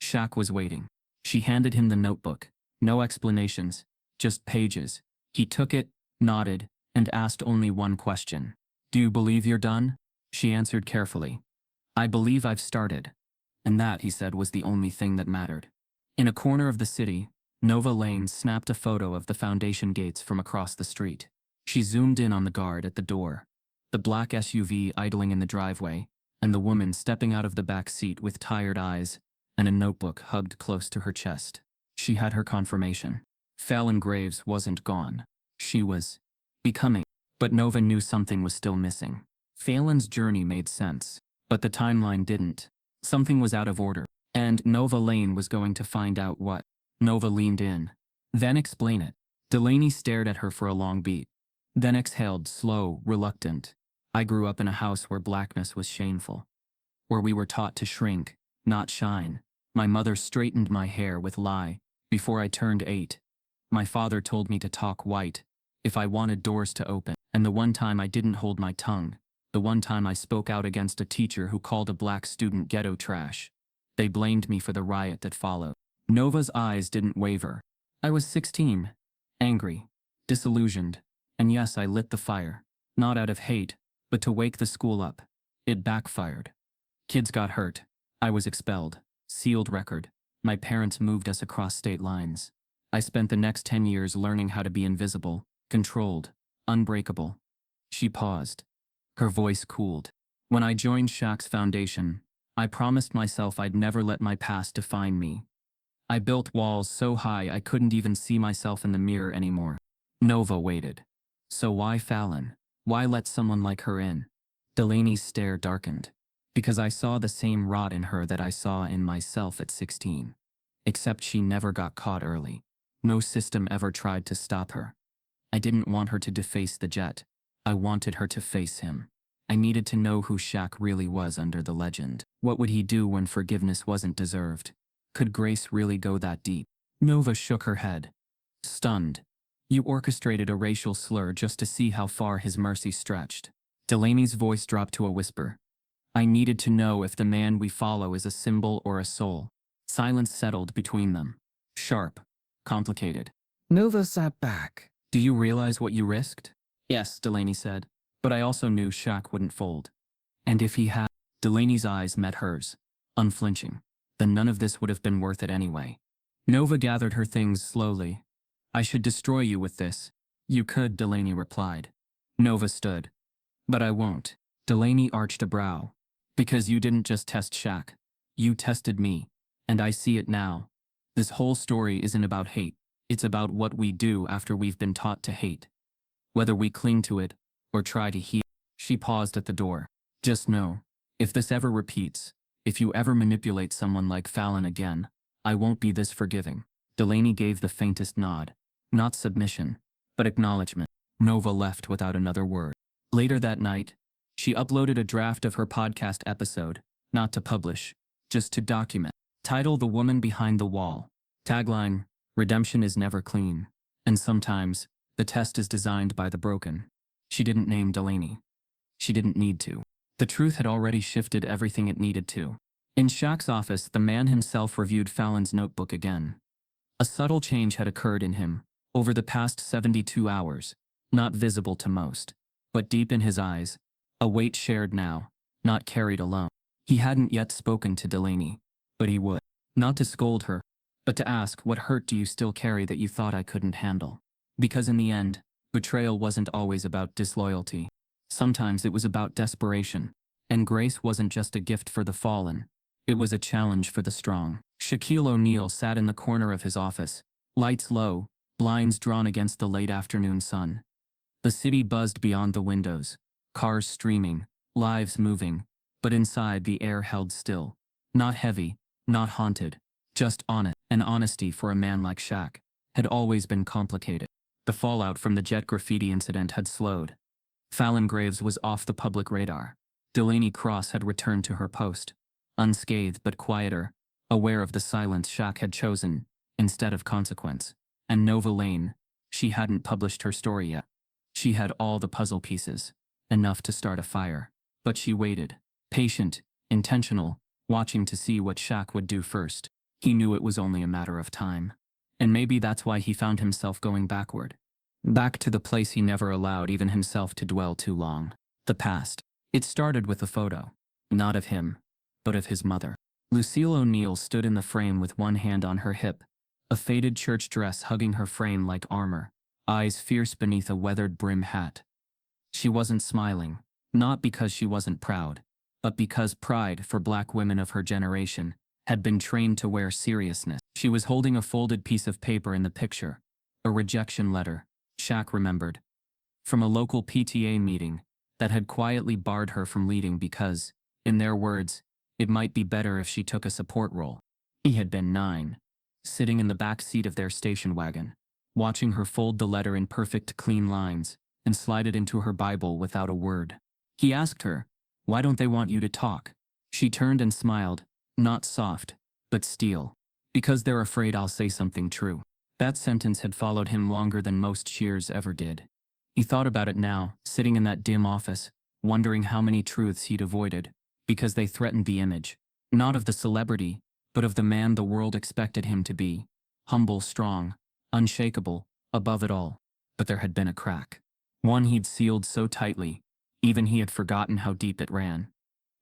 Shaq was waiting. She handed him the notebook. No explanations, just pages. He took it, nodded, and asked only one question. Do you believe you're done? She answered carefully. I believe I've started. And that, he said, was the only thing that mattered. In a corner of the city, Nova Lane snapped a photo of the Foundation gates from across the street. She zoomed in on the guard at the door, the black SUV idling in the driveway, and the woman stepping out of the back seat with tired eyes and a notebook hugged close to her chest. She had her confirmation. Fallon Graves wasn't gone. She was becoming. But Nova knew something was still missing. Fallon's journey made sense, but the timeline didn't. Something was out of order, and Nova Lane was going to find out what. Nova leaned in. Then explain it. Delaney stared at her for a long beat. Then exhaled, slow, reluctant. I grew up in a house where blackness was shameful. Where we were taught to shrink, not shine. My mother straightened my hair with lie. Before I turned 8. My father told me to talk white if I wanted doors to open. And the one time I didn't hold my tongue. The one time I spoke out against a teacher who called a black student ghetto trash. They blamed me for the riot that followed. Nova's eyes didn't waver. I was 16. Angry. Disillusioned. And yes, I lit the fire. Not out of hate, but to wake the school up. It backfired. Kids got hurt. I was expelled. Sealed record. My parents moved us across state lines. I spent the next 10 years learning how to be invisible, controlled, unbreakable. She paused. Her voice cooled. When I joined Shaq's Foundation, I promised myself I'd never let my past define me. I built walls so high I couldn't even see myself in the mirror anymore. Nova waited. So why Fallon? Why let someone like her in? Delaney's stare darkened. Because I saw the same rot in her that I saw in myself at 16. Except she never got caught early. No system ever tried to stop her. I didn't want her to deface the jet. I wanted her to face him. I needed to know who Shaq really was under the legend. What would he do when forgiveness wasn't deserved? Could grace really go that deep? Nova shook her head. Stunned. You orchestrated a racial slur just to see how far his mercy stretched. Delaney's voice dropped to a whisper. I needed to know if the man we follow is a symbol or a soul. Silence settled between them. Sharp. Complicated. Nova sat back. Do you realize what you risked? Yes, Delaney said. But I also knew Shaq wouldn't fold. And if he had, Delaney's eyes met hers, unflinching. Then none of this would have been worth it anyway. Nova gathered her things slowly. I should destroy you with this. You could, Delaney replied. Nova stood. But I won't. Delaney arched a brow. Because you didn't just test Shaq. You tested me. And I see it now. This whole story isn't about hate. It's about what we do after we've been taught to hate. Whether we cling to it, or try to heal. She paused at the door. Just know, if this ever repeats, if you ever manipulate someone like Fallon again, I won't be this forgiving. Delaney gave the faintest nod. Not submission, but acknowledgement. Nova left without another word. Later that night, she uploaded a draft of her podcast episode, not to publish, just to document. Title: The Woman Behind the Wall. Tagline: Redemption is never clean. And sometimes, the test is designed by the broken. She didn't name Delaney. She didn't need to. The truth had already shifted everything it needed to. In Shaq's office, the man himself reviewed Fallon's notebook again. A subtle change had occurred in him, over the past 72 hours, not visible to most, but deep in his eyes, a weight shared now, not carried alone. He hadn't yet spoken to Delaney, but he would. Not to scold her, but to ask, what hurt do you still carry that you thought I couldn't handle? Because in the end, betrayal wasn't always about disloyalty. Sometimes it was about desperation. And grace wasn't just a gift for the fallen. It was a challenge for the strong. Shaquille O'Neal sat in the corner of his office, lights low, blinds drawn against the late afternoon sun. The city buzzed beyond the windows, cars streaming, lives moving, but inside the air held still. Not heavy, not haunted, just honest. And honesty for a man like Shaq had always been complicated. The fallout from the jet graffiti incident had slowed. Fallon Graves was off the public radar. Delaney Cross had returned to her post, unscathed but quieter, aware of the silence Shaq had chosen, instead of consequence. And Nova Lane, she hadn't published her story yet. She had all the puzzle pieces, enough to start a fire. But she waited, patient, intentional, watching to see what Shaq would do first. He knew it was only a matter of time. And maybe that's why he found himself going backward. Back to the place he never allowed even himself to dwell too long. The past. It started with a photo. Not of him, but of his mother. Lucille O'Neal stood in the frame with one hand on her hip, a faded church dress hugging her frame like armor, eyes fierce beneath a weathered brim hat. She wasn't smiling, not because she wasn't proud, but because pride, for black women of her generation, had been trained to wear seriousness. She was holding a folded piece of paper in the picture, a rejection letter, Shaq remembered, from a local PTA meeting that had quietly barred her from leading because, in their words, it might be better if she took a support role. He had been 9, sitting in the back seat of their station wagon, watching her fold the letter in perfect clean lines and slide it into her Bible without a word. He asked her, "Why don't they want you to talk?" She turned and smiled, not soft, but steel. "Because they're afraid I'll say something true." That sentence had followed him longer than most cheers ever did. He thought about it now, sitting in that dim office, wondering how many truths he'd avoided, because they threatened the image, not of the celebrity, but of the man the world expected him to be. Humble, strong, unshakable, above it all. But there had been a crack. One he'd sealed so tightly, even he had forgotten how deep it ran.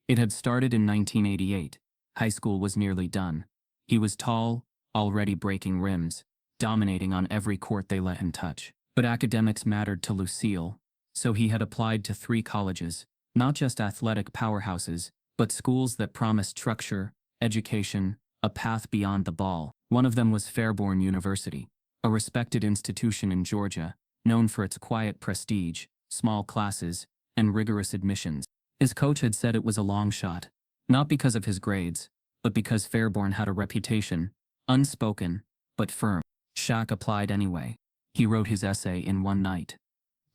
It had started in 1988. High school was nearly done. He was tall, already breaking rims, dominating on every court they let him touch. But academics mattered to Lucille, so he had applied to 3 colleges, not just athletic powerhouses, but schools that promised structure, education, a path beyond the ball. One of them was Fairborn University, a respected institution in Georgia, known for its quiet prestige, small classes, and rigorous admissions. His coach had said it was a long shot, not because of his grades, but because Fairborn had a reputation, unspoken, but firm. Shaq applied anyway. He wrote his essay in one night,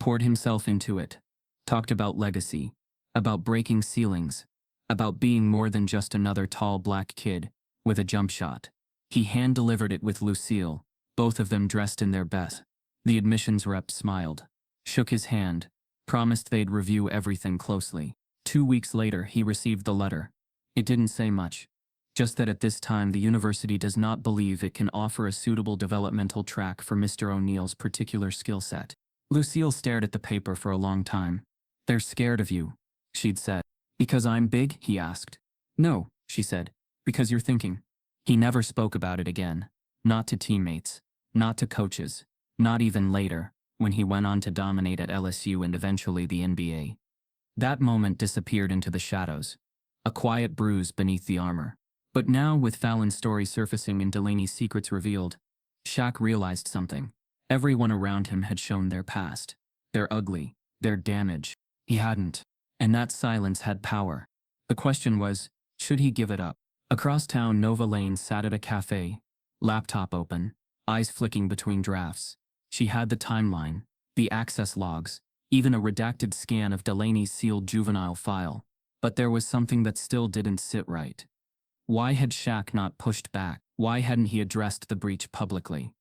poured himself into it, talked about legacy, about breaking ceilings, about being more than just another tall black kid with a jump shot. He hand-delivered it with Lucille, both of them dressed in their best. The admissions rep smiled, shook his hand, promised they'd review everything closely. 2 weeks later, he received the letter. It didn't say much, just that at this time the university does not believe it can offer a suitable developmental track for Mr. O'Neal's particular skill set. Lucille stared at the paper for a long time. "They're scared of you," she'd said. "Because I'm big?" he asked. "No," she said. "Because you're thinking." He never spoke about it again. Not to teammates. Not to coaches. Not even later, when he went on to dominate at LSU and eventually the NBA. That moment disappeared into the shadows, a quiet bruise beneath the armor. But now, with Fallon's story surfacing and Delaney's secrets revealed, Shaq realized something. Everyone around him had shown their past, their ugly, their damage. He hadn't. And that silence had power. The question was, should he give it up? Across town, Nova Lane sat at a cafe, laptop open, eyes flicking between drafts. She had the timeline, the access logs, even a redacted scan of Delaney's sealed juvenile file. But there was something that still didn't sit right. Why had Shaq not pushed back? Why hadn't he addressed the breach publicly?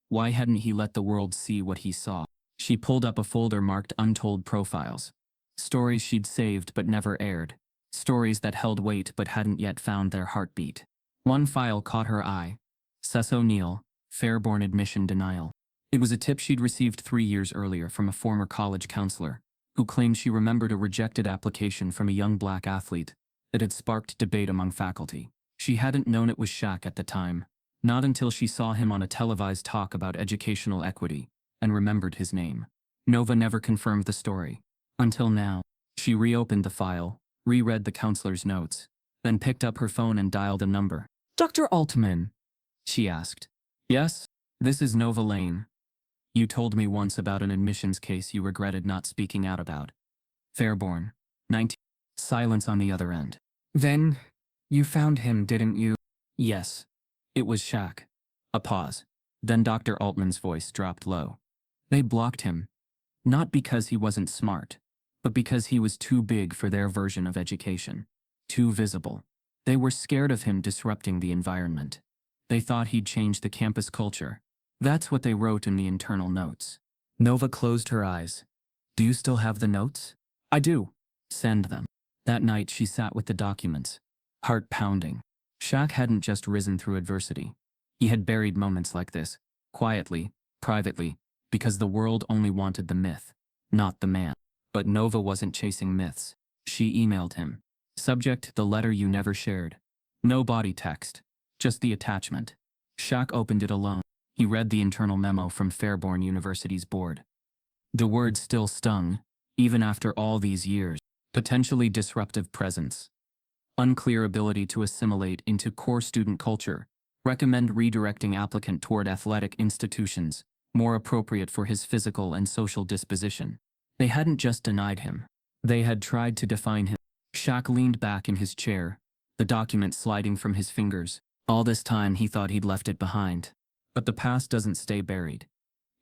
Why hadn't he let the world see what he saw? She pulled up a folder marked Untold Profiles. Stories she'd saved but never aired. Stories that held weight but hadn't yet found their heartbeat. One file caught her eye. Shaquille O'Neal, Fairborn admission denial. It was a tip she'd received 3 years earlier from a former college counselor, who claimed she remembered a rejected application from a young black athlete that had sparked debate among faculty. She hadn't known it was Shaq at the time, not until she saw him on a televised talk about educational equity, and remembered his name. Nova never confirmed the story. Until now. She reopened the file, reread the counselor's notes, then picked up her phone and dialed a number. "Dr. Altman," she asked. "Yes, this is Nova Lane. You told me once about an admissions case you regretted not speaking out about. Fairborn, 19. Silence on the other end. "Then, you found him, didn't you?" "Yes. It was Shaq." A pause. Then Dr. Altman's voice dropped low. "They blocked him. Not because he wasn't smart, but because he was too big for their version of education. Too visible. They were scared of him disrupting the environment. They thought he'd change the campus culture. That's what they wrote in the internal notes." Nova closed her eyes. "Do you still have the notes?" "I do." "Send them." That night she sat with the documents, heart pounding. Shaq hadn't just risen through adversity. He had buried moments like this, quietly, privately, because the world only wanted the myth, not the man. But Nova wasn't chasing myths. She emailed him. Subject: the letter you never shared. No body text, just the attachment. Shaq opened it alone. He read the internal memo from Fairborn University's board. The words still stung, even after all these years. Potentially disruptive presence. Unclear ability to assimilate into core student culture. Recommend redirecting applicant toward athletic institutions, more appropriate for his physical and social disposition. They hadn't just denied him. They had tried to define him. Shaq leaned back in his chair, the document sliding from his fingers. All this time he thought he'd left it behind. But the past doesn't stay buried.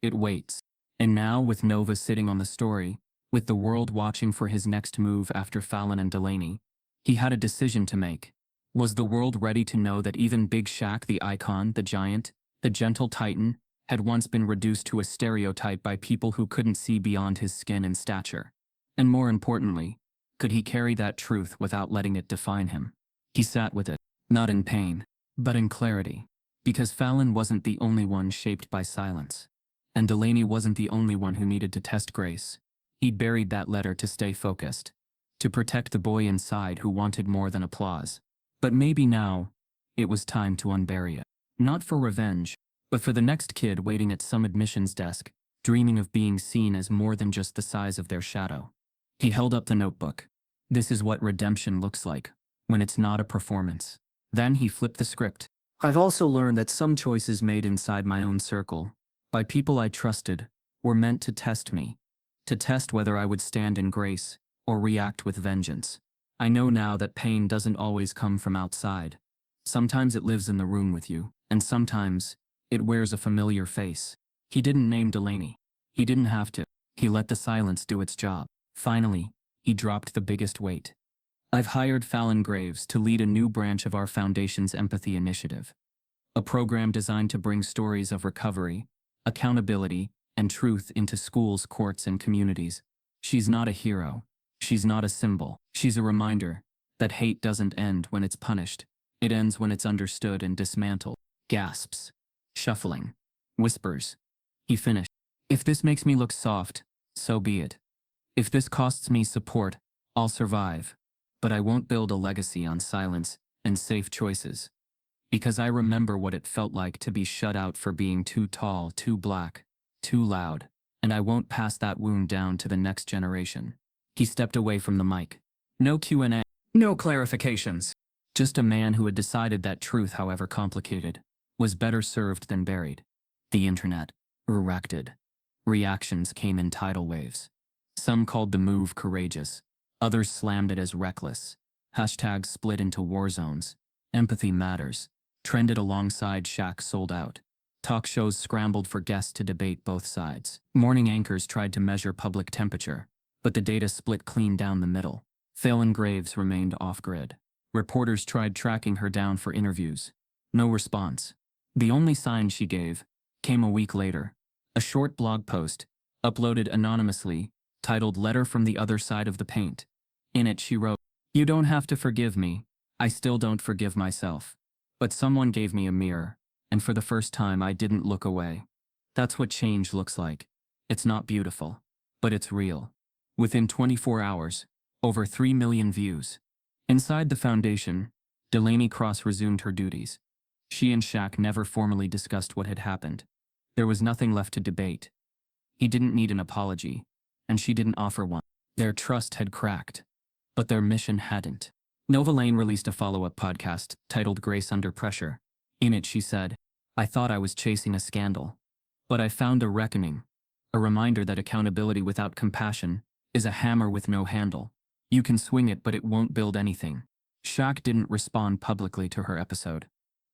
It waits. And now, with Nova sitting on the story, with the world watching for his next move after Fallon and Delaney, he had a decision to make. Was the world ready to know that even Big Shaq, the icon, the giant, the gentle titan, had once been reduced to a stereotype by people who couldn't see beyond his skin and stature? And more importantly, could he carry that truth without letting it define him? He sat with it, not in pain, but in clarity. Because Fallon wasn't the only one shaped by silence. And Delaney wasn't the only one who needed to test grace. He'd buried that letter to stay focused. To protect the boy inside who wanted more than applause. But maybe now, it was time to unbury it. Not for revenge, but for the next kid waiting at some admissions desk, dreaming of being seen as more than just the size of their shadow. He held up the notebook. This is what redemption looks like, when it's not a performance. Then he flipped the script. I've also learned that some choices made inside my own circle, by people I trusted, were meant to test me. To test whether I would stand in grace, or react with vengeance. I know now that pain doesn't always come from outside. Sometimes it lives in the room with you, and sometimes, it wears a familiar face. He didn't name Delaney. He didn't have to. He let the silence do its job. Finally, he dropped the biggest weight. I've hired Fallon Graves to lead a new branch of our foundation's empathy initiative. A program designed to bring stories of recovery, accountability, and truth into schools, courts, and communities. She's not a hero. She's not a symbol. She's a reminder that hate doesn't end when it's punished. It ends when it's understood and dismantled. Gasps. Shuffling. Whispers. He finished. If this makes me look soft, so be it. If this costs me support, I'll survive. But I won't build a legacy on silence and safe choices. Because I remember what it felt like to be shut out for being too tall, too black, Too loud. And I won't pass that wound down to the next generation. He stepped away from the mic. No Q&A. No clarifications. Just a man who had decided that truth, however complicated, was better served than buried. The internet erected. Reactions came in tidal waves. Some called the move courageous. Others slammed it as reckless. Hashtags split into war zones. Empathy matters trended alongside Shaq sold out. Talk shows scrambled for guests to debate both sides. Morning anchors tried to measure public temperature, but the data split clean down the middle. Phelan Graves remained off-grid. Reporters tried tracking her down for interviews. No response. The only sign she gave came a week later. A short blog post, uploaded anonymously, titled "Letter from the Other Side of the Paint." In it she wrote, "You don't have to forgive me. I still don't forgive myself. But someone gave me a mirror, and for the first time I didn't look away. That's what change looks like. It's not beautiful, but it's real." Within 24 hours, over 3 million views. Inside the foundation, Delaney Cross resumed her duties. She and Shaq never formally discussed what had happened. There was nothing left to debate. He didn't need an apology, and she didn't offer one. Their trust had cracked, but their mission hadn't. Nova Lane released a follow-up podcast titled "Grace Under Pressure." In it she said, "I thought I was chasing a scandal, but I found a reckoning, a reminder that accountability without compassion is a hammer with no handle. You can swing it, but it won't build anything." Shaq didn't respond publicly to her episode.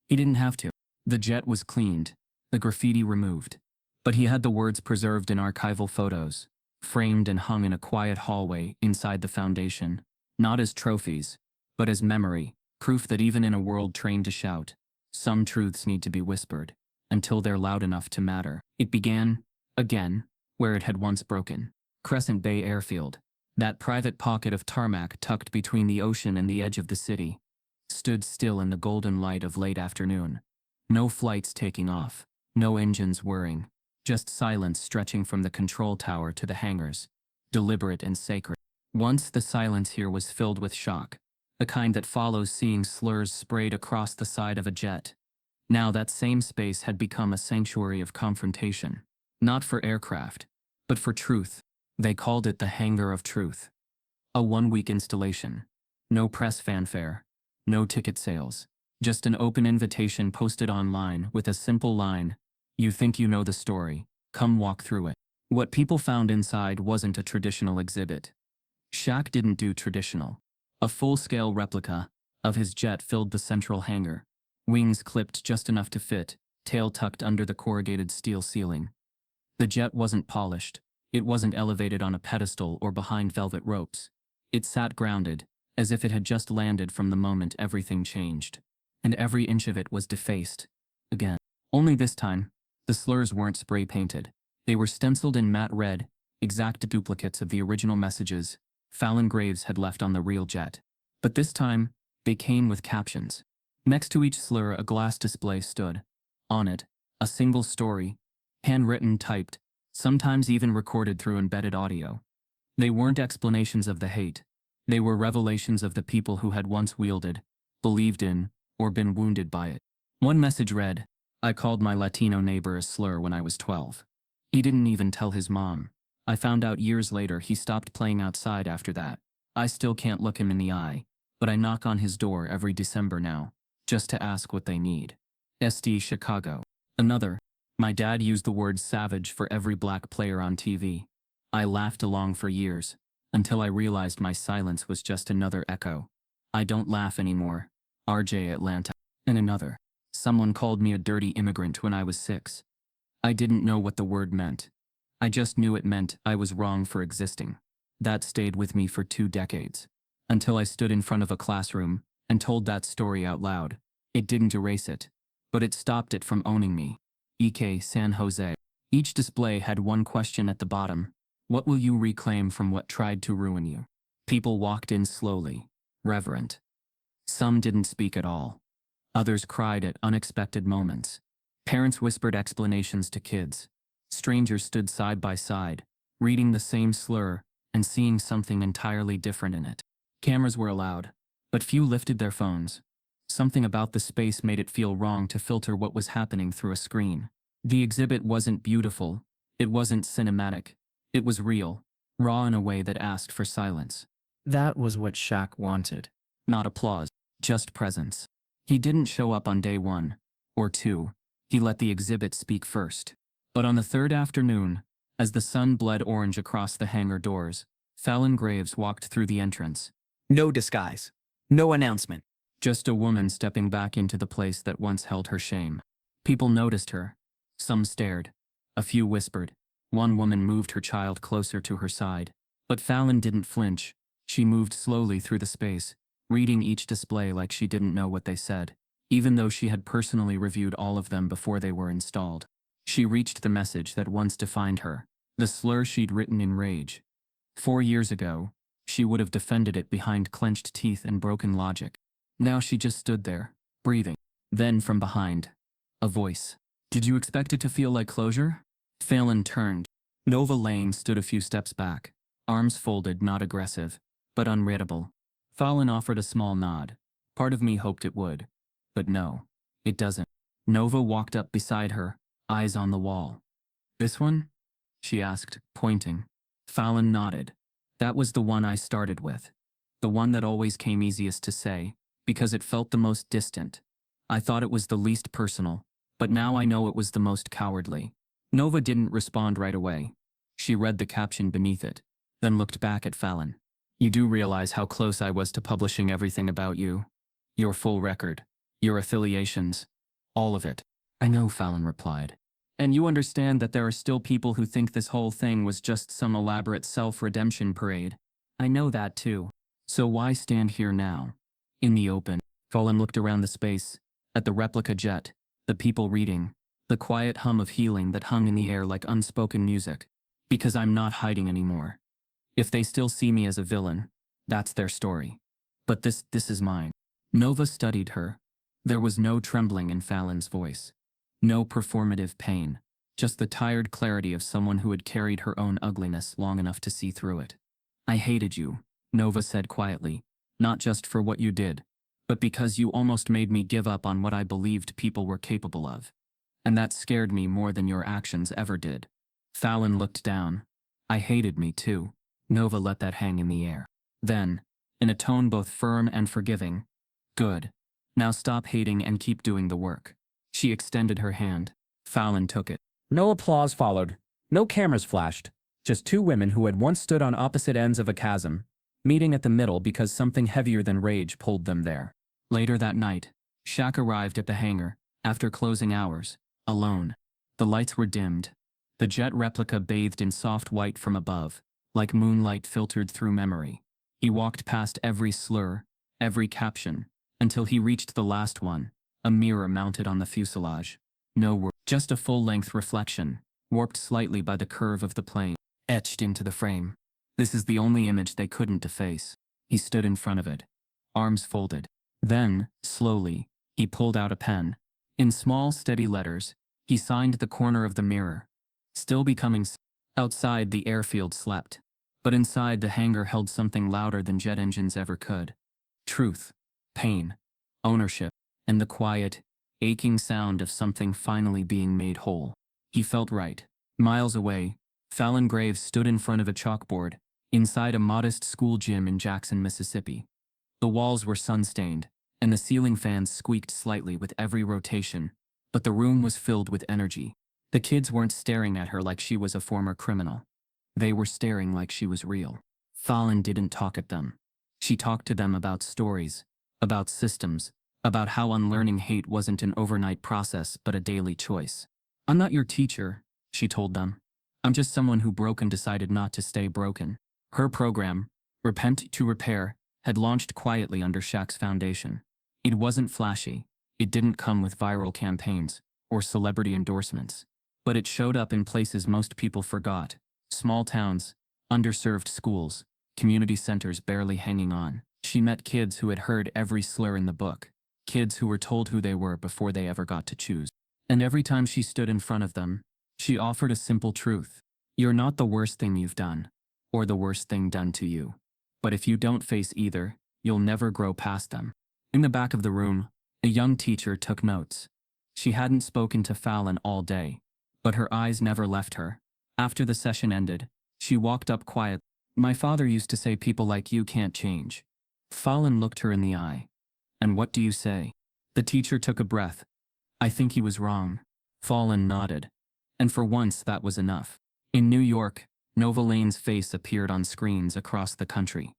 He didn't have to. The jet was cleaned, the graffiti removed. But he had the words preserved in archival photos, framed and hung in a quiet hallway inside the foundation, not as trophies, but as memory, proof that even in a world trained to shout, some truths need to be whispered, until they're loud enough to matter. It began, again, where it had once broken. Crescent Bay Airfield, that private pocket of tarmac tucked between the ocean and the edge of the city, stood still in the golden light of late afternoon. No flights taking off, no engines whirring, just silence stretching from the control tower to the hangars, deliberate and sacred. Once the silence here was filled with shock, the kind that follows seeing slurs sprayed across the side of a jet. Now that same space had become a sanctuary of confrontation, not for aircraft, but for truth. They called it the Hangar of Truth. A one-week installation. No press fanfare. No ticket sales. Just an open invitation posted online with a simple line, "You think you know the story, come walk through it." What people found inside wasn't a traditional exhibit. Shaq didn't do traditional. A full-scale replica of his jet filled the central hangar. Wings clipped just enough to fit, tail tucked under the corrugated steel ceiling. The jet wasn't polished. It wasn't elevated on a pedestal or behind velvet ropes. It sat grounded, as if it had just landed from the moment everything changed. And every inch of it was defaced. Again. Only this time, the slurs weren't spray-painted. They were stenciled in matte red, exact duplicates of the original messages Phelan Graves had left on the real jet. But this time, they came with captions. Next to each slur a glass display stood. On it, a single story, handwritten, typed, sometimes even recorded through embedded audio. They weren't explanations of the hate. They were revelations of the people who had once wielded, believed in, or been wounded by it. One message read, "I called my Latino neighbor a slur when I was 12. He didn't even tell his mom. I found out years later he stopped playing outside after that. I still can't look him in the eye, but I knock on his door every December now, just to ask what they need." SD Chicago. Another, "My dad used the word savage for every black player on TV. I laughed along for years, until I realized my silence was just another echo. I don't laugh anymore. RJ Atlanta." And another, "Someone called me a dirty immigrant when I was 6. I didn't know what the word meant. I just knew it meant I was wrong for existing. That stayed with me for 2 decades. Until I stood in front of a classroom and told that story out loud. It didn't erase it, but it stopped it from owning me." EK San Jose. Each display had one question at the bottom. What will you reclaim from what tried to ruin you? People walked in slowly, reverent. Some didn't speak at all. Others cried at unexpected moments. Parents whispered explanations to kids. Strangers stood side by side, reading the same slur and seeing something entirely different in it. Cameras were allowed, but few lifted their phones. Something about the space made it feel wrong to filter what was happening through a screen. The exhibit wasn't beautiful, It wasn't cinematic. It was real, raw in a way that asked for silence. That was what Shaq wanted. Not applause, just presence. He didn't show up on day 1 or 2. He let the exhibit speak first. But on the third afternoon, as the sun bled orange across the hangar doors, Fallon Graves walked through the entrance. No disguise. No announcement. Just a woman stepping back into the place that once held her shame. People noticed her. Some stared. A few whispered. One woman moved her child closer to her side. But Fallon didn't flinch. She moved slowly through the space, reading each display like she didn't know what they said, even though she had personally reviewed all of them before they were installed. She reached the message that once defined her, the slur she'd written in rage. 4 years ago, she would have defended it behind clenched teeth and broken logic. Now she just stood there, breathing. Then from behind, a voice. Did you expect it to feel like closure? Fallon turned. Nova Lane stood a few steps back, arms folded, not aggressive, but unreadable. Fallon offered a small nod. Part of me hoped it would. But no, it doesn't. Nova walked up beside her, eyes on the wall. This one? She asked, pointing. Fallon nodded. That was the one I started with. The one that always came easiest to say, because it felt the most distant. I thought it was the least personal, but now I know it was the most cowardly. Nova didn't respond right away. She read the caption beneath it, then looked back at Fallon. You do realize how close I was to publishing everything about you? Your full record, your affiliations, all of it. I know, Fallon replied. And you understand that there are still people who think this whole thing was just some elaborate self-redemption parade. I know that too. So why stand here now? In the open. Fallon looked around the space, at the replica jet, the people reading, the quiet hum of healing that hung in the air like unspoken music. Because I'm not hiding anymore. If they still see me as a villain, that's their story. But this is mine. Nova studied her. There was no trembling in Fallon's voice. No performative pain. Just the tired clarity of someone who had carried her own ugliness long enough to see through it. I hated you, Nova said quietly. Not just for what you did, but because you almost made me give up on what I believed people were capable of. And that scared me more than your actions ever did. Fallon looked down. I hated me too. Nova let that hang in the air. Then, in a tone both firm and forgiving, good. Now stop hating and keep doing the work. She extended her hand. Fallon took it. No applause followed. No cameras flashed. Just two women who had once stood on opposite ends of a chasm, meeting at the middle because something heavier than rage pulled them there. Later that night, Shaq arrived at the hangar, after closing hours, alone. The lights were dimmed. The jet replica bathed in soft white from above, like moonlight filtered through memory. He walked past every slur, every caption, until he reached the last one, a mirror mounted on the fuselage. No word, just a full-length reflection, warped slightly by the curve of the plane, etched into the frame. This is the only image they couldn't deface. He stood in front of it, arms folded. Then, slowly, he pulled out a pen. In small, steady letters, he signed the corner of the mirror. Still becoming. Outside, the airfield slept. But inside, the hangar held something louder than jet engines ever could. Truth, pain, ownership, and the quiet, aching sound of something finally being made whole. He felt right. Miles away, Fallon Graves stood in front of a chalkboard, inside a modest school gym in Jackson, Mississippi. The walls were sun-stained, and the ceiling fans squeaked slightly with every rotation, but the room was filled with energy. The kids weren't staring at her like she was a former criminal. They were staring like she was real. Fallon didn't talk at them. She talked to them about stories, about systems, about how unlearning hate wasn't an overnight process but a daily choice. I'm not your teacher, she told them. I'm just someone who broke and decided not to stay broken. Her program, Repent to Repair, had launched quietly under Shaq's foundation. It wasn't flashy. It didn't come with viral campaigns or celebrity endorsements. But it showed up in places most people forgot. Small towns, underserved schools, community centers barely hanging on. She met kids who had heard every slur in the book. Kids who were told who they were before they ever got to choose. And every time she stood in front of them, she offered a simple truth. You're not the worst thing you've done, or the worst thing done to you. But if you don't face either, you'll never grow past them. In the back of the room, a young teacher took notes. She hadn't spoken to Fallon all day, but her eyes never left her. After the session ended, she walked up quietly. My father used to say people like you can't change. Fallon looked her in the eye. And what do you say? The teacher took a breath. I think he was wrong. Fallon nodded. And for once that was enough. In New York, Nova Lane's face appeared on screens across the country.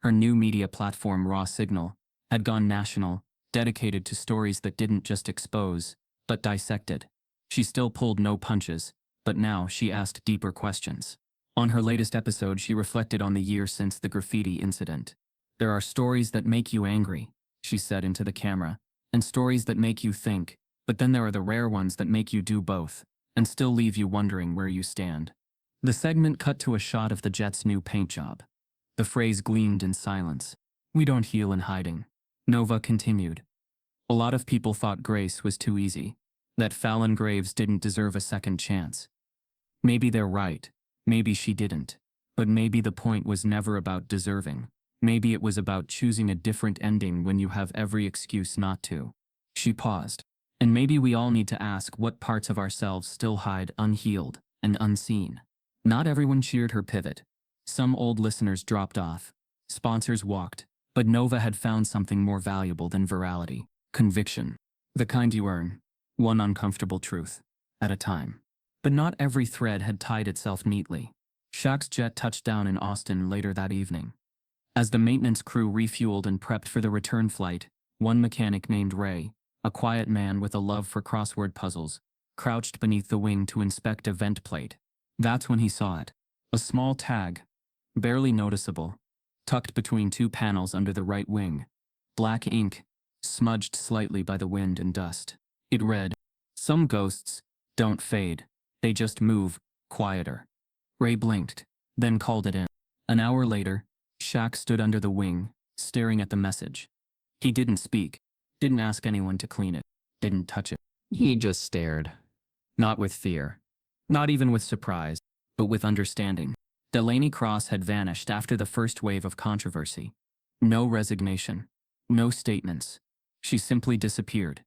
Her new media platform, Raw Signal, had gone national, dedicated to stories that didn't just expose, but dissected. She still pulled no punches, but now she asked deeper questions. On her latest episode, she reflected on the year since the graffiti incident. There are stories that make you angry, she said into the camera, and stories that make you think, but then there are the rare ones that make you do both, and still leave you wondering where you stand. The segment cut to a shot of the Jets' new paint job. The phrase gleamed in silence. We don't heal in hiding. Nova continued. A lot of people thought grace was too easy, that Fallon Graves didn't deserve a second chance. Maybe they're right, maybe she didn't, but maybe the point was never about deserving. Maybe it was about choosing a different ending when you have every excuse not to. She paused. And maybe we all need to ask what parts of ourselves still hide unhealed and unseen. Not everyone cheered her pivot. Some old listeners dropped off. Sponsors walked. But Nova had found something more valuable than virality. Conviction. The kind you earn. One uncomfortable truth at a time. But not every thread had tied itself neatly. Shaq's jet touched down in Austin later that evening. As the maintenance crew refueled and prepped for the return flight, one mechanic named Ray, a quiet man with a love for crossword puzzles, crouched beneath the wing to inspect a vent plate. That's when he saw it. A small tag, barely noticeable, tucked between two panels under the right wing. Black ink, smudged slightly by the wind and dust. It read, "Some ghosts don't fade. They just move, quieter." Ray blinked, then called it in. An hour later, Shaq stood under the wing, staring at the message. He didn't speak, didn't ask anyone to clean it, didn't touch it. He just stared. Not with fear. Not even with surprise, but with understanding. Delaney Cross had vanished after the first wave of controversy. No resignation. No statements. She simply disappeared.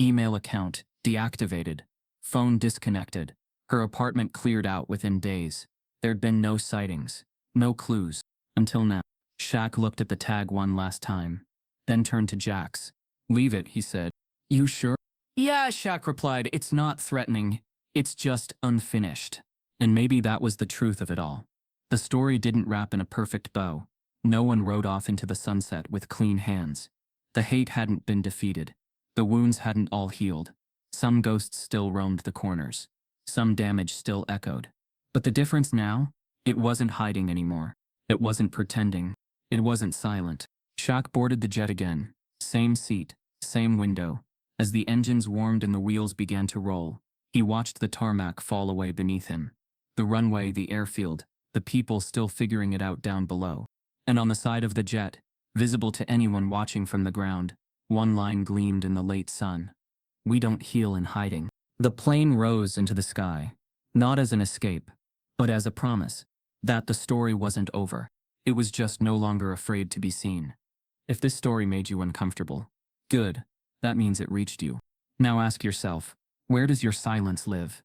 Email account deactivated. Phone disconnected. Her apartment cleared out within days. There'd been no sightings. No clues. Until now. Shaq looked at the tag one last time. Then turned to Jax. "Leave it," he said. "You sure?" "Yeah," Shaq replied. "It's not threatening. It's just unfinished." And maybe that was the truth of it all. The story didn't wrap in a perfect bow. No one rode off into the sunset with clean hands. The hate hadn't been defeated. The wounds hadn't all healed. Some ghosts still roamed the corners. Some damage still echoed. But the difference now? It wasn't hiding anymore. It wasn't pretending. It wasn't silent. Shaq boarded the jet again. Same seat, same window. As the engines warmed and the wheels began to roll, he watched the tarmac fall away beneath him. The runway, the airfield, the people still figuring it out down below. And on the side of the jet, visible to anyone watching from the ground, one line gleamed in the late sun. "We don't heal in hiding." The plane rose into the sky, not as an escape, but as a promise that the story wasn't over. It was just no longer afraid to be seen. If this story made you uncomfortable, good, that means it reached you. Now ask yourself, where does your silence live?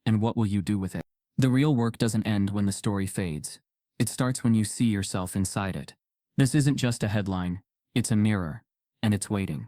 And what will you do with it? The real work doesn't end when the story fades. It starts when you see yourself inside it. This isn't just a headline, it's a mirror, and it's waiting.